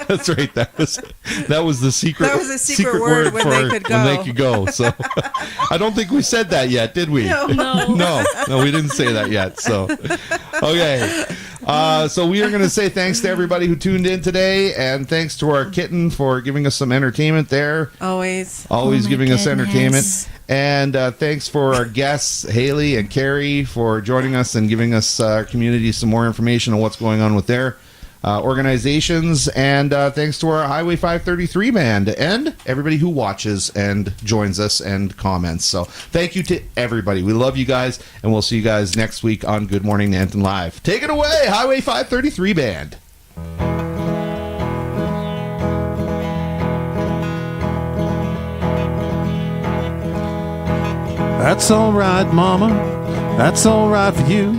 Speaker 3: That's right. That was the secret.
Speaker 4: That was a secret word when they could go.
Speaker 3: When they could go. So I don't think we said that yet, did we?
Speaker 4: No.
Speaker 3: No, we didn't say that yet. So okay. So we are going to say thanks to everybody who tuned in today, and thanks to our kitten for giving us some entertainment there.
Speaker 4: Always
Speaker 3: Giving us entertainment. And thanks for our guests, Haley and Carrie, for joining us and giving us our community some more information on what's going on with their organizations. And thanks to our Highway 533 band and everybody who watches and joins us and comments. So thank you to everybody. We love you guys, and we'll see you guys next week on Good Morning Nanton Live. Take it away, Highway 533 band.
Speaker 2: That's all right, Mama. That's all right for you.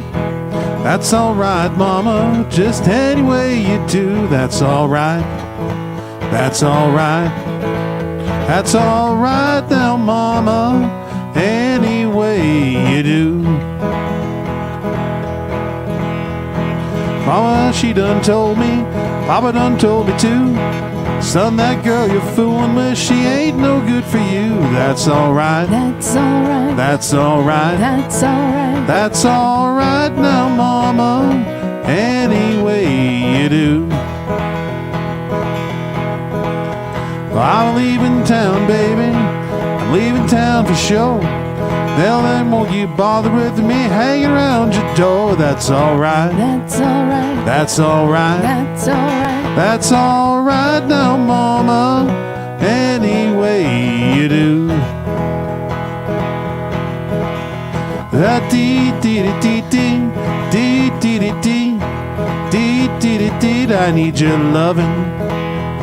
Speaker 2: That's all right, Mama. Just any way you do. That's all right. That's all right. That's all right now, Mama. Any way you do. Mama, she done told me. Papa done told me too. Son, that girl you're fooling with, she ain't no good for you. That's all right.
Speaker 1: That's all right.
Speaker 2: That's all right.
Speaker 1: That's all right.
Speaker 2: That's all right now, Mama. Any way you do. Well, I'm leaving town, baby. I'm leaving town for sure. Well, then won't you bother with me hanging around your door? That's all right.
Speaker 1: That's all right.
Speaker 2: That's all right.
Speaker 1: That's all right.
Speaker 2: That's all right now, Mama. Any way you do. Da dee dee dee dee dee dee dee dee dee dee dee dee. I need your loving.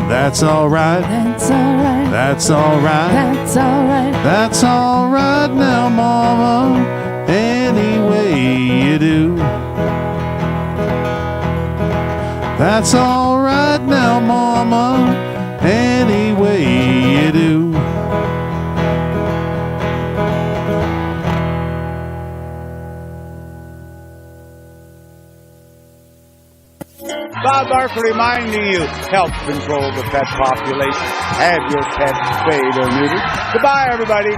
Speaker 2: That's all right.
Speaker 1: That's all right.
Speaker 2: That's all right.
Speaker 1: That's all right.
Speaker 2: That's all right now, Mama. Any way you do. That's all right now, Mama. Any way you do.
Speaker 8: Bob Barker reminding you, help control the pet population. Have your pet spayed or neutered. Goodbye, everybody.